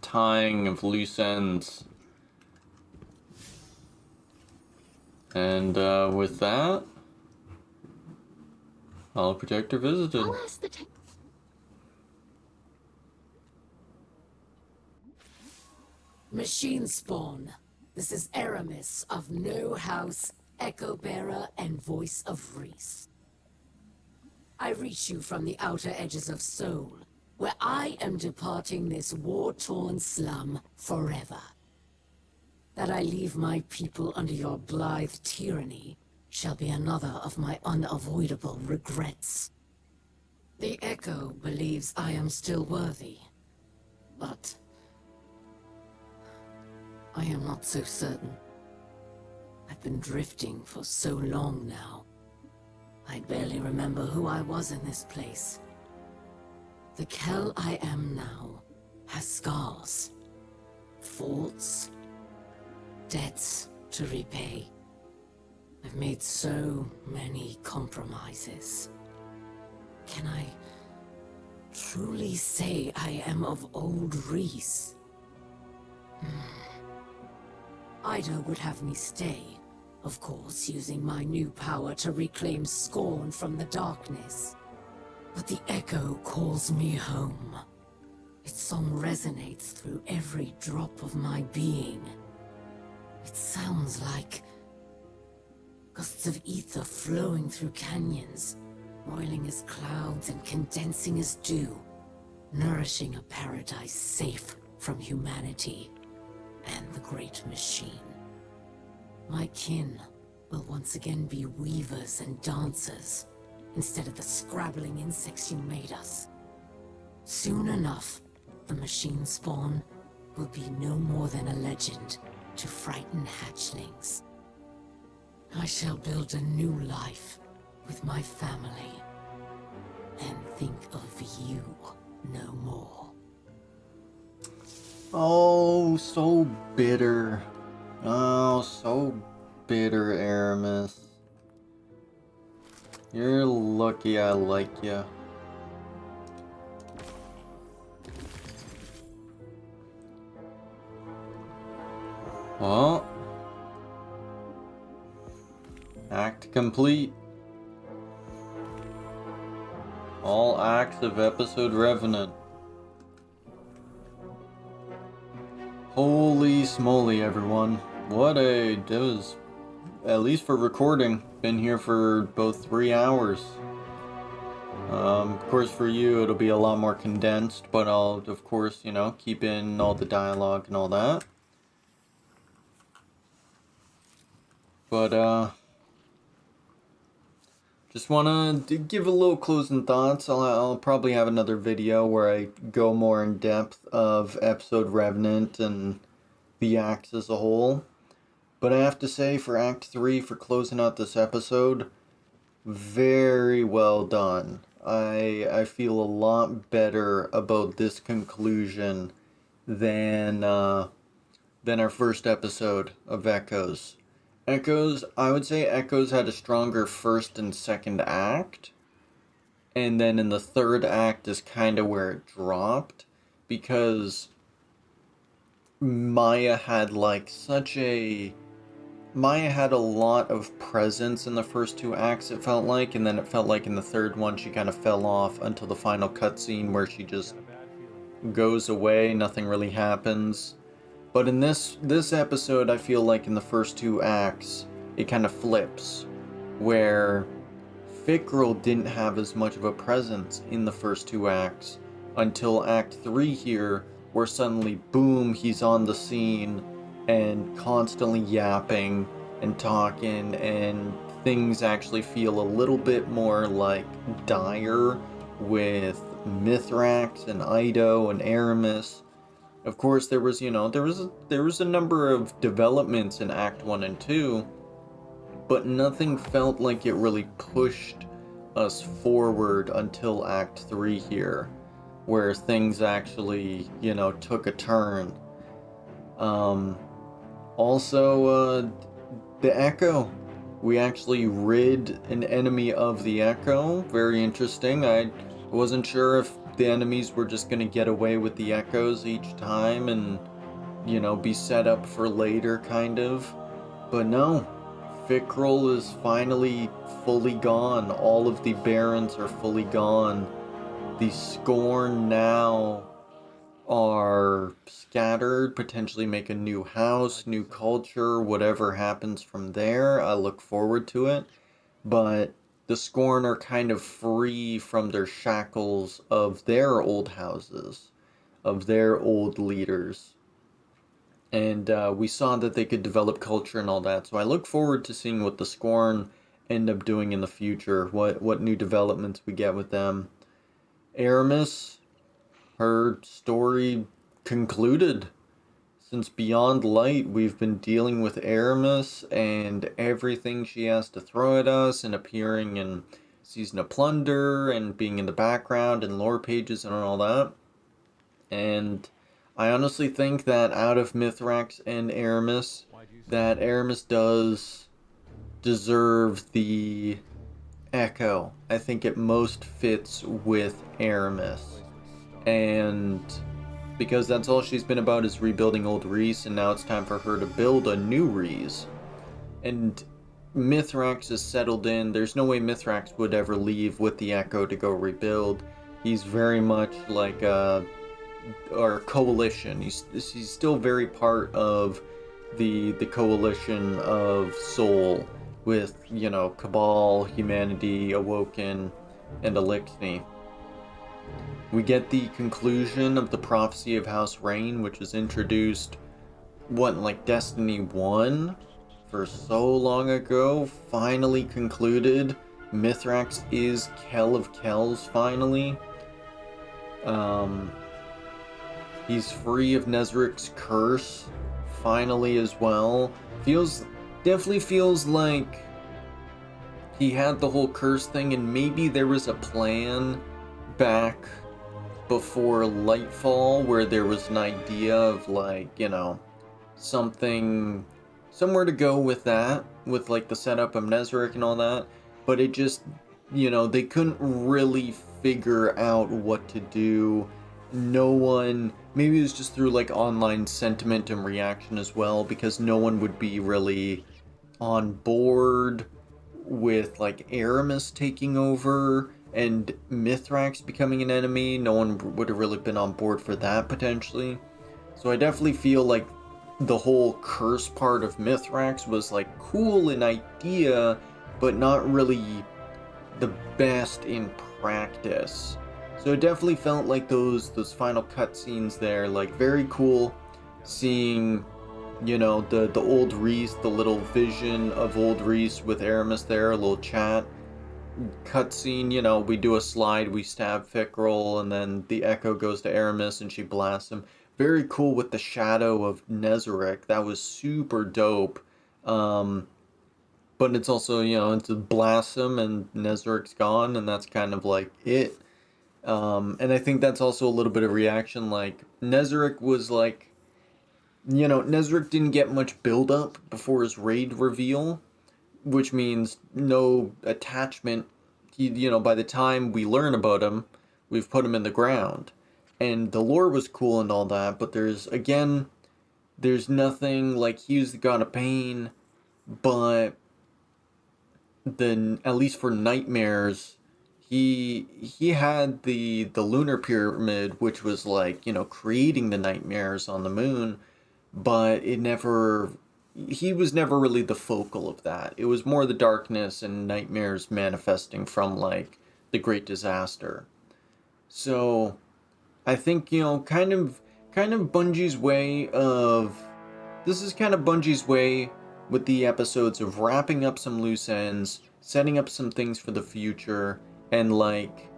tying of loose ends. And with that, Holo Projector visited. I'll ask the Machine Spawn. This is Aramis of No House, Echo Bearer, and Voice of Reese. I reach you from the outer edges of Sol, where I am departing this war-torn slum forever. That I leave my people under your blithe tyranny shall be another of my unavoidable regrets. The Echo believes I am still worthy, but I am not so certain. I've been drifting for so long now. I barely remember who I was in this place. The Kell I am now has scars, faults, debts to repay. I've made so many compromises. Can I truly say I am of old Reese? Ida would have me stay, of course, using my new power to reclaim Scorn from the darkness. But the echo calls me home. Its song resonates through every drop of my being. It sounds like gusts of ether flowing through canyons, boiling as clouds and condensing as dew, nourishing a paradise safe from humanity and the great machine. My kin will once again be weavers and dancers, instead of the scrabbling insects you made us. Soon enough, the machine spawn will be no more than a legend to frighten hatchlings. I shall build a new life with my family, and think of you no more. Oh, so bitter. Oh, so bitter, Aramis. You're lucky I like you. Well, act complete. All acts of episode Revenant. Holy smoly, everyone. It was, at least for recording, been here for both 3 hours. Of course for you it'll be a lot more condensed, but I'll, of course, you know, keep in all the dialogue and all that. But, just want to give a little closing thoughts. I'll probably have another video where I go more in depth of episode Revenant and the acts as a whole. But I have to say, for Act 3, for closing out this episode, very well done. I feel a lot better about this conclusion than our first episode of Echoes. I would say Echoes had a stronger first and second act, and then in the third act is kind of where it dropped, because Maya had a lot of presence in the first 2 acts, it felt like, and then it felt like in the third one she kind of fell off until the final cutscene where she just goes away, nothing really happens. But in this episode, I feel like in the first 2 acts, it kind of flips, where Fikrul didn't have as much of a presence in the first 2 acts, until Act 3 here, where suddenly, boom, he's on the scene, and constantly yapping and talking, and things actually feel a little bit more like dire with Mithrax and Ido and Aramis. Of course, there was a number of developments in Act 1 and 2, but nothing felt like it really pushed us forward until Act 3 here, where things actually, took a turn. Also, the Echo. We actually rid an enemy of the Echo. Very interesting. I wasn't sure if the enemies were just going to get away with the Echoes each time and, be set up for later, kind of. But no. Fikrul is finally fully gone. All of the Barons are fully gone. The Scorn now are scattered, potentially make a new house, new culture, whatever happens from there. I look forward to it. But the Scorn are kind of free from their shackles of their old houses, of their old leaders. And we saw that they could develop culture and all that. So I look forward to seeing what the Scorn end up doing in the future, what new developments we get with them. Aramis, her story concluded. since Beyond Light, we've been dealing with Aramis and everything she has to throw at us, and appearing in Season of Plunder and being in the background and lore pages and all that. And I honestly think that out of Mithrax and Aramis, that Aramis does deserve the Echo. I think it most fits with Aramis. And because that's all she's been about, is rebuilding old Reese, and now it's time for her to build a new Reese. And Mithrax is settled in. There's no way Mithrax would ever leave with the Echo to go rebuild. He's very much like our coalition. He's still very part of the coalition of Soul, with, you know, Cabal, Humanity, Awoken, and Elixni. We get the conclusion of the prophecy of House Rain, which was introduced, what, like Destiny 1? For so long ago, finally concluded. Mithrax is Kell of Kells, finally. He's free of Nezaric's curse, finally, as well. Definitely feels like he had the whole curse thing, and maybe there was a plan back before Lightfall where there was an idea of, like, you know, somewhere to go with that, with like the setup of Nezaric and all that, but it just, you know, they couldn't really figure out what to do. No one, maybe it was just through like online sentiment and reaction as well, because no one would be really on board with like Aramis taking over and Mithrax becoming an enemy. No one would have really been on board for that, potentially. So I definitely feel like the whole curse part of Mithrax was like cool in idea, but not really the best in practice. So it definitely felt like those final cutscenes there, like very cool, seeing, you know, the old Reese, the little vision of old Reese with Aramis there, a little chat. Cutscene, you know, we do a slide, we stab Fikrul, and then the Echo goes to Aramis and she blasts him. Very cool with the shadow of Nezaric. That was super dope. But it's also, you know, it's a blast him and Nezaric's gone, and that's kind of like it. And I think that's also a little bit of reaction, like, Nezaric was like, you know, Nezaric didn't get much build up before his raid reveal, which means no attachment. He, you know, by the time we learn about him, we've put him in the ground. And the lore was cool and all that, but there's nothing, like, he was the god of pain, but then, at least for nightmares, he had the lunar pyramid, which was like, you know, creating the nightmares on the moon, but he was never really the focal of that. It was more the darkness and nightmares manifesting from, like, the great disaster. So I think, you know, kind of Bungie's way of, this is kind of Bungie's way with the episodes of wrapping up some loose ends, setting up some things for the future, and like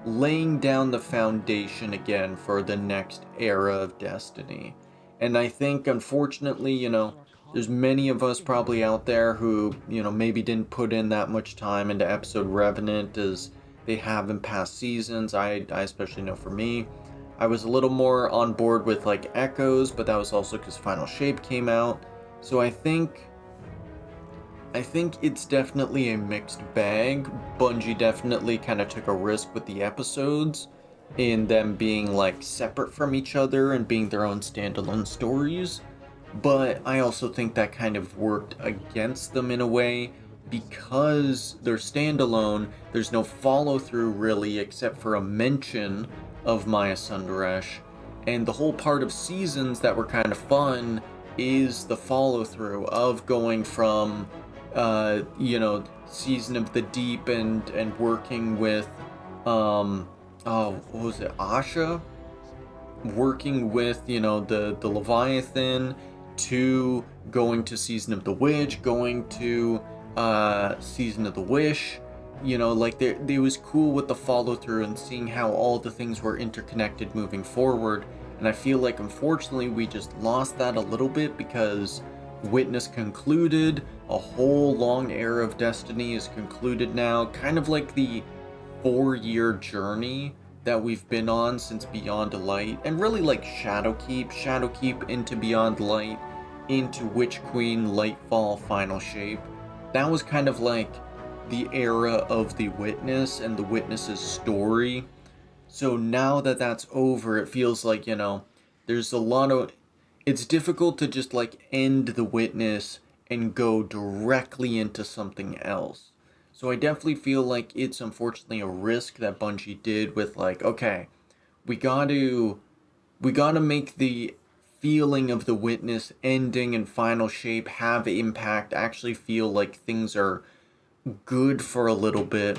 laying down the foundation again for the next era of Destiny. And I think, unfortunately, you know, there's many of us probably out there who, you know, maybe didn't put in that much time into episode Revenant as they have in past seasons. I especially know for me, I was a little more on board with like Echoes, but that was also because TheFinalShape came out. So I think it's definitely a mixed bag. Bungie definitely kind of took a risk with the episodes in them being like separate from each other and being their own standalone stories. But I also think that kind of worked against them in a way, because they're standalone. There's no follow through really, except for a mention of Maya Sundaresh, and the whole part of seasons that were kind of fun is the follow through of going from you know, Season of the Deep and working with what was it, Asha, working with, you know, the Leviathan, to going to Season of the Witch, going to Season of the Wish. You know, like, it was cool with the follow through and seeing how all the things were interconnected moving forward. And I feel like, unfortunately, we just lost that a little bit because Witness concluded, a whole long era of Destiny is concluded now, kind of like the 4-year journey that we've been on since Beyond Light, and really like Shadowkeep into Beyond Light, into Witch Queen, Lightfall, Final Shape. That was kind of like the era of the Witness and the Witness's story. So now that that's over, it feels like, there's a lot of... It's difficult to just like end the Witness and go directly into something else. So I definitely feel like it's unfortunately a risk that Bungie did with like, okay, we gotta make the feeling of the Witness ending and Final Shape have impact, actually feel like things are good for a little bit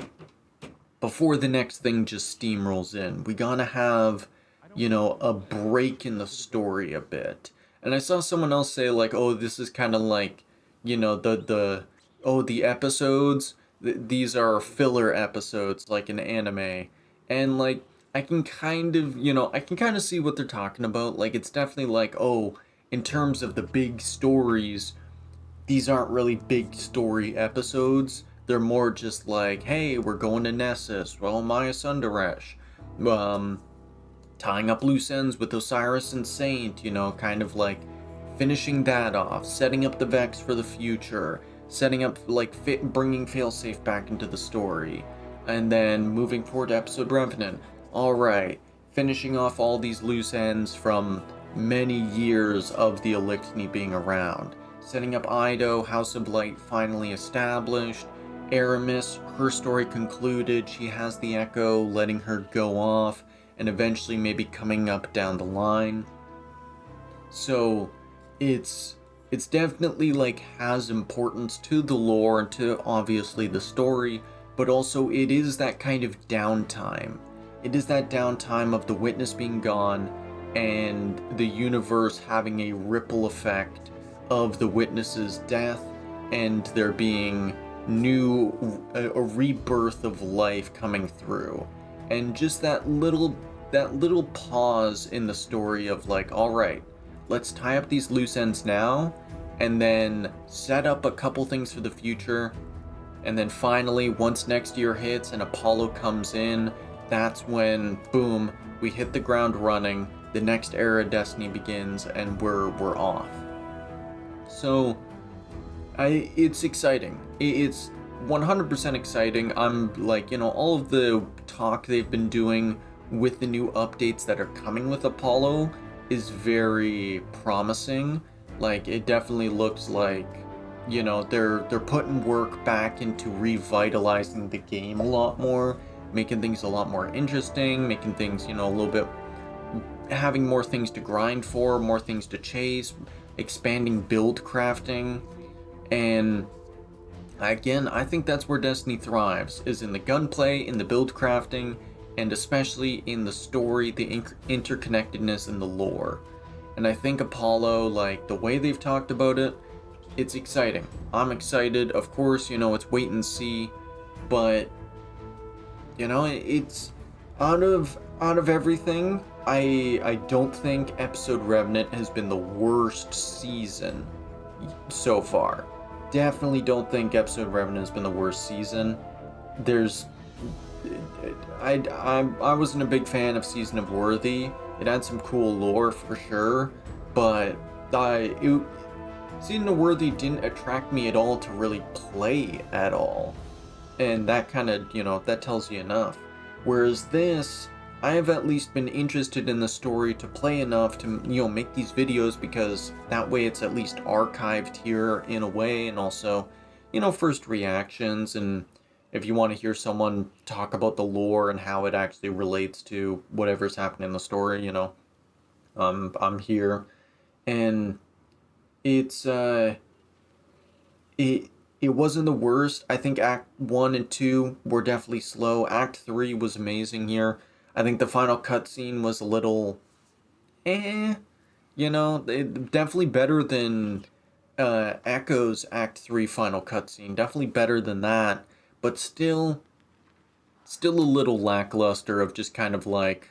before the next thing just steamrolls in. We gotta have, a break in the story a bit. And I saw someone else say like, oh, this is kind of like, the episodes, these are filler episodes like an anime. And like, I can kind of see what they're talking about. Like, it's definitely like, oh, in terms of the big stories, these aren't really big story episodes. They're more just like, hey, we're going to Nessus, well, Maya Sundaresh, tying up loose ends with Osiris and Saint, kind of like finishing that off, setting up the Vex for the future, setting up, like, bringing Failsafe back into the story, and then moving forward to episode Revenant. Alright, finishing off all these loose ends from many years of the Eliksni being around. Setting up Ido, House of Light finally established, Aramis, her story concluded, she has the Echo, letting her go off, and eventually maybe coming up down the line. So, it's definitely like has importance to the lore and to obviously the story, but also it is that kind of downtime. It is that downtime of the Witness being gone and the universe having a ripple effect of the Witness's death and there being a rebirth of life coming through. And just that little pause in the story of like, alright, let's tie up these loose ends now, and then set up a couple things for the future, and then finally, once next year hits and Apollo comes in, that's when, boom, we hit the ground running, the next era of Destiny begins, and we're off. So, it's exciting. It's 100% exciting. I'm like, all of the talk they've been doing with the new updates that are coming with Apollo is very promising. Like, it definitely looks like, they're putting work back into revitalizing the game a lot more, making things a lot more interesting, making things, a little bit, having more things to grind for, more things to chase, expanding build crafting. And again, I think that's where Destiny thrives, is in the gunplay, in the build crafting, and especially in the story, the interconnectedness, and the lore. And I think Apollo, like, the way they've talked about it, it's exciting. I'm excited. Of course, it's wait and see, but, it's out of everything, I don't think episode Revenant has been the worst season so far. Definitely don't think episode Revenant has been the worst season. I wasn't a big fan of Season of Worthy. It had some cool lore for sure, but Season of Worthy didn't attract me at all to really play at all. And that kind of, that tells you enough. Whereas this, I have at least been interested in the story to play enough to, make these videos, because that way it's at least archived here in a way, and also, first reactions, and if you want to hear someone talk about the lore and how it actually relates to whatever's happening in the story, I'm here. And it's, it wasn't the worst. I think Act 1 and 2 were definitely slow. Act 3 was amazing here. I think the final cutscene was a little, definitely better than Echo's Act 3 final cutscene. Definitely better than that, but still a little lackluster of just kind of like,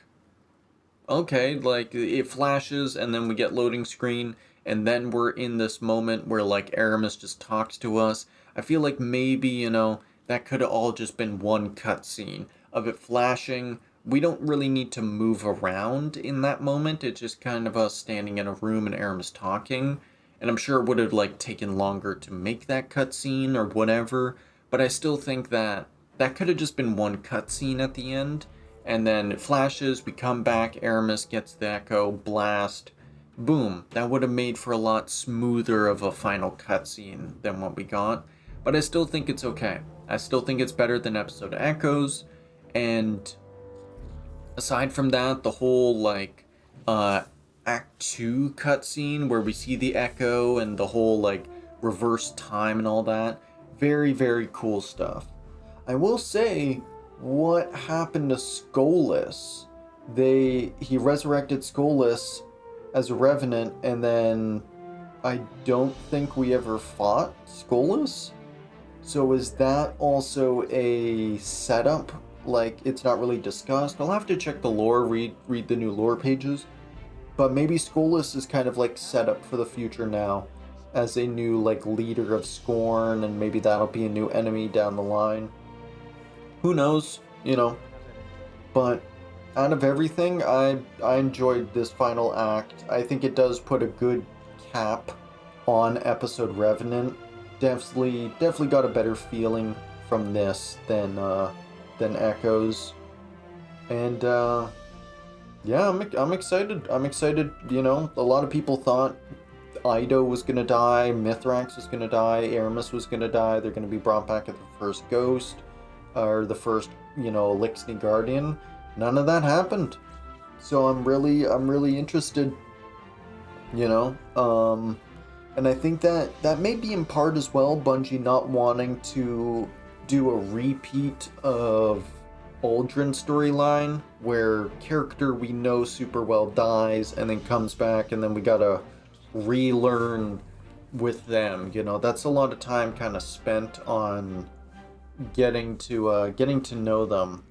okay, like it flashes and then we get loading screen and then we're in this moment where like Aramis just talks to us. I feel like maybe, that could have all just been one cutscene of it flashing. We don't really need to move around in that moment. It's just kind of us standing in a room and Aramis talking. And I'm sure it would have like taken longer to make that cutscene or whatever. But I still think that that could have just been one cutscene at the end. And then it flashes, we come back, Aramis gets the echo, blast, boom. That would have made for a lot smoother of a final cutscene than what we got. But I still think it's okay. I still think it's better than episode Echoes. And aside from that, the whole like Act 2 cutscene where we see the echo and the whole like reverse time and all that, very, very cool stuff. I will say, what happened to Skolas? He resurrected Skolas as a Revenant, and then I don't think we ever fought Skolas. So is that also a setup? Like, it's not really discussed. I'll have to check the lore, read the new lore pages. But maybe Skolas is kind of like set up for the future now as a new like leader of Scorn, and maybe that'll be a new enemy down the line. Who knows, But out of everything, I enjoyed this final act. I think it does put a good cap on episode Revenant. Definitely got a better feeling from this than Echoes. And yeah, I'm excited. I'm excited. A lot of people thought Ido was gonna die, Mithrax was gonna die, Aramis was gonna die. They're gonna be brought back as the first ghost, or the first, Elixni Guardian. None of that happened. So I'm really interested. And I think that may be in part as well Bungie not wanting to do a repeat of Aldrin storyline where character we know super well dies and then comes back and then we gotta relearn with them. That's a lot of time kind of spent on getting to know them.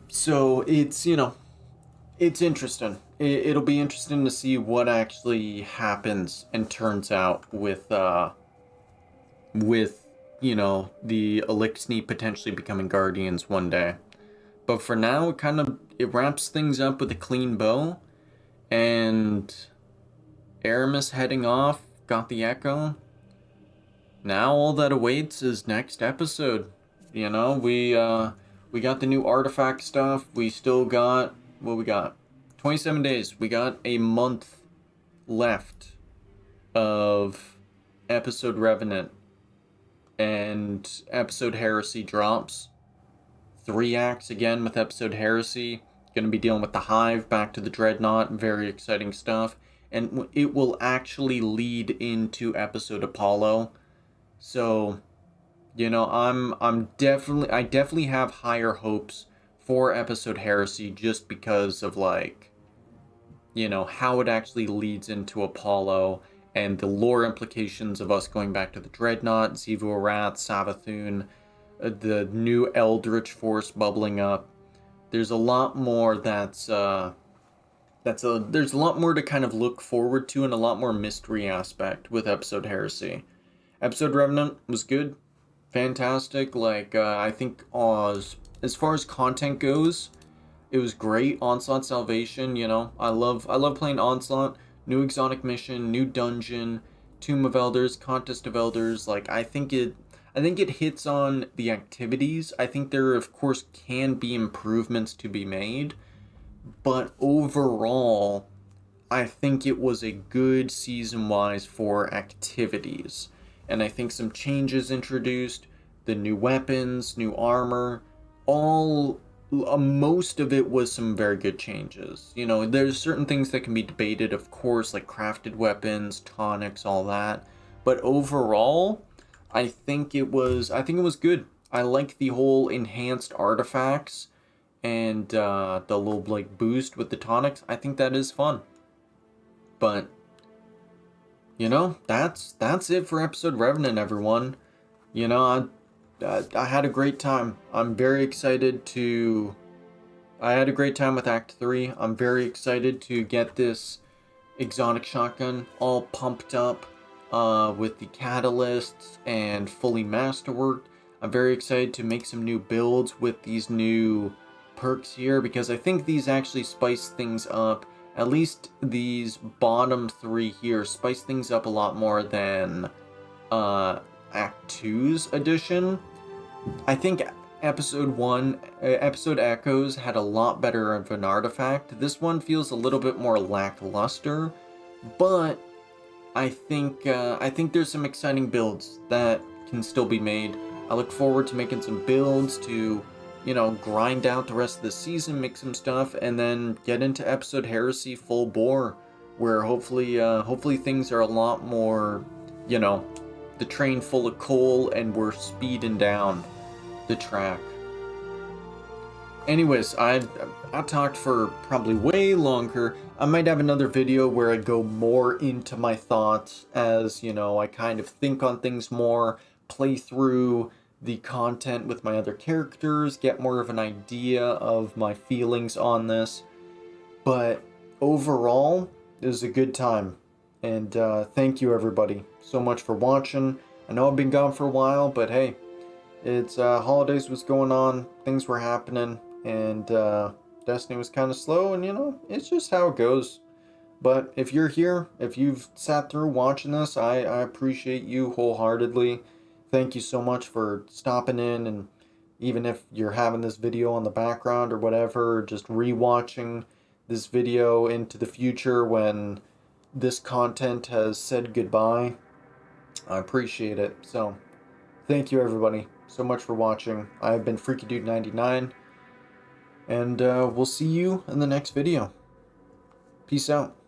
So it's it's interesting. It'll be interesting to see what actually happens and turns out with the Elixni potentially becoming Guardians one day. But for now, it wraps things up with a clean bow. And Aramis heading off, got the echo. Now all that awaits is next episode. We got the new artifact stuff. We still got, what we got? 27 days. We got a month left of episode Revenant. And episode Heresy drops. 3 acts again with episode Heresy. Going to be dealing with the Hive, back to the Dreadnought. Very exciting stuff. And it will actually lead into episode Apollo. So, I definitely have higher hopes for episode Heresy just because of how it actually leads into Apollo and the lore implications of us going back to the Dreadnought, Xivu Arath, Savathun, the new Eldritch Force bubbling up. There's a lot more there's a lot more to kind of look forward to and a lot more mystery aspect with episode Heresy. Episode Revenant was good, fantastic. I think as far as content goes, it was great. Onslaught Salvation, I love playing Onslaught. New exotic mission, new dungeon, Tomb of Elders, Contest of Elders. I think it hits on the activities. I think there, of course, can be improvements to be made. But overall, I think it was a good season-wise for activities. And I think some changes introduced, the new weapons, new armor, most of it was some very good changes. There's certain things that can be debated, of course, like crafted weapons, tonics, all that. But overall, I think it was good. I like the whole enhanced artifacts and the little boost with the tonics. I think that is fun. But that's it for episode Revenant, everyone. I had a great time. I'm very excited to I had a great time with Act 3. I'm very excited to get this exotic shotgun all pumped up with the catalysts and fully masterworked. I'm very excited to make some new builds with these new perks here, because I think these actually spice things up. At least these bottom 3 here spice things up a lot more than Act 2's edition. I think episode 1, episode Echoes had a lot better of an artifact. This one feels a little bit more lackluster, but I think there's some exciting builds that can still be made. I look forward to making some builds to, you know, grind out the rest of the season, make some stuff, and then get into episode Heresy full bore, where hopefully things are a lot more, you know, the train full of coal and we're speeding down the track. Anyways, I talked for probably way longer. I might have another video where I go more into my thoughts as, you know, I kind of think on things more, play through the content with my other characters, get more of an idea of my feelings on this. But overall, it was a good time. And thank you everybody so much for watching. I know I've been gone for a while, but hey, it's holidays was going on, things were happening, and Destiny was kind of slow, and you know, it's just how it goes. But if you're here, if you've sat through watching this, I appreciate you wholeheartedly. Thank you so much for stopping in, and even if you're having this video on the background or whatever, or just rewatching this video into the future when this content has said goodbye, I appreciate it. So thank you everybody so much for watching. I've been FreakyDude99, and we'll see you in the next video. Peace out.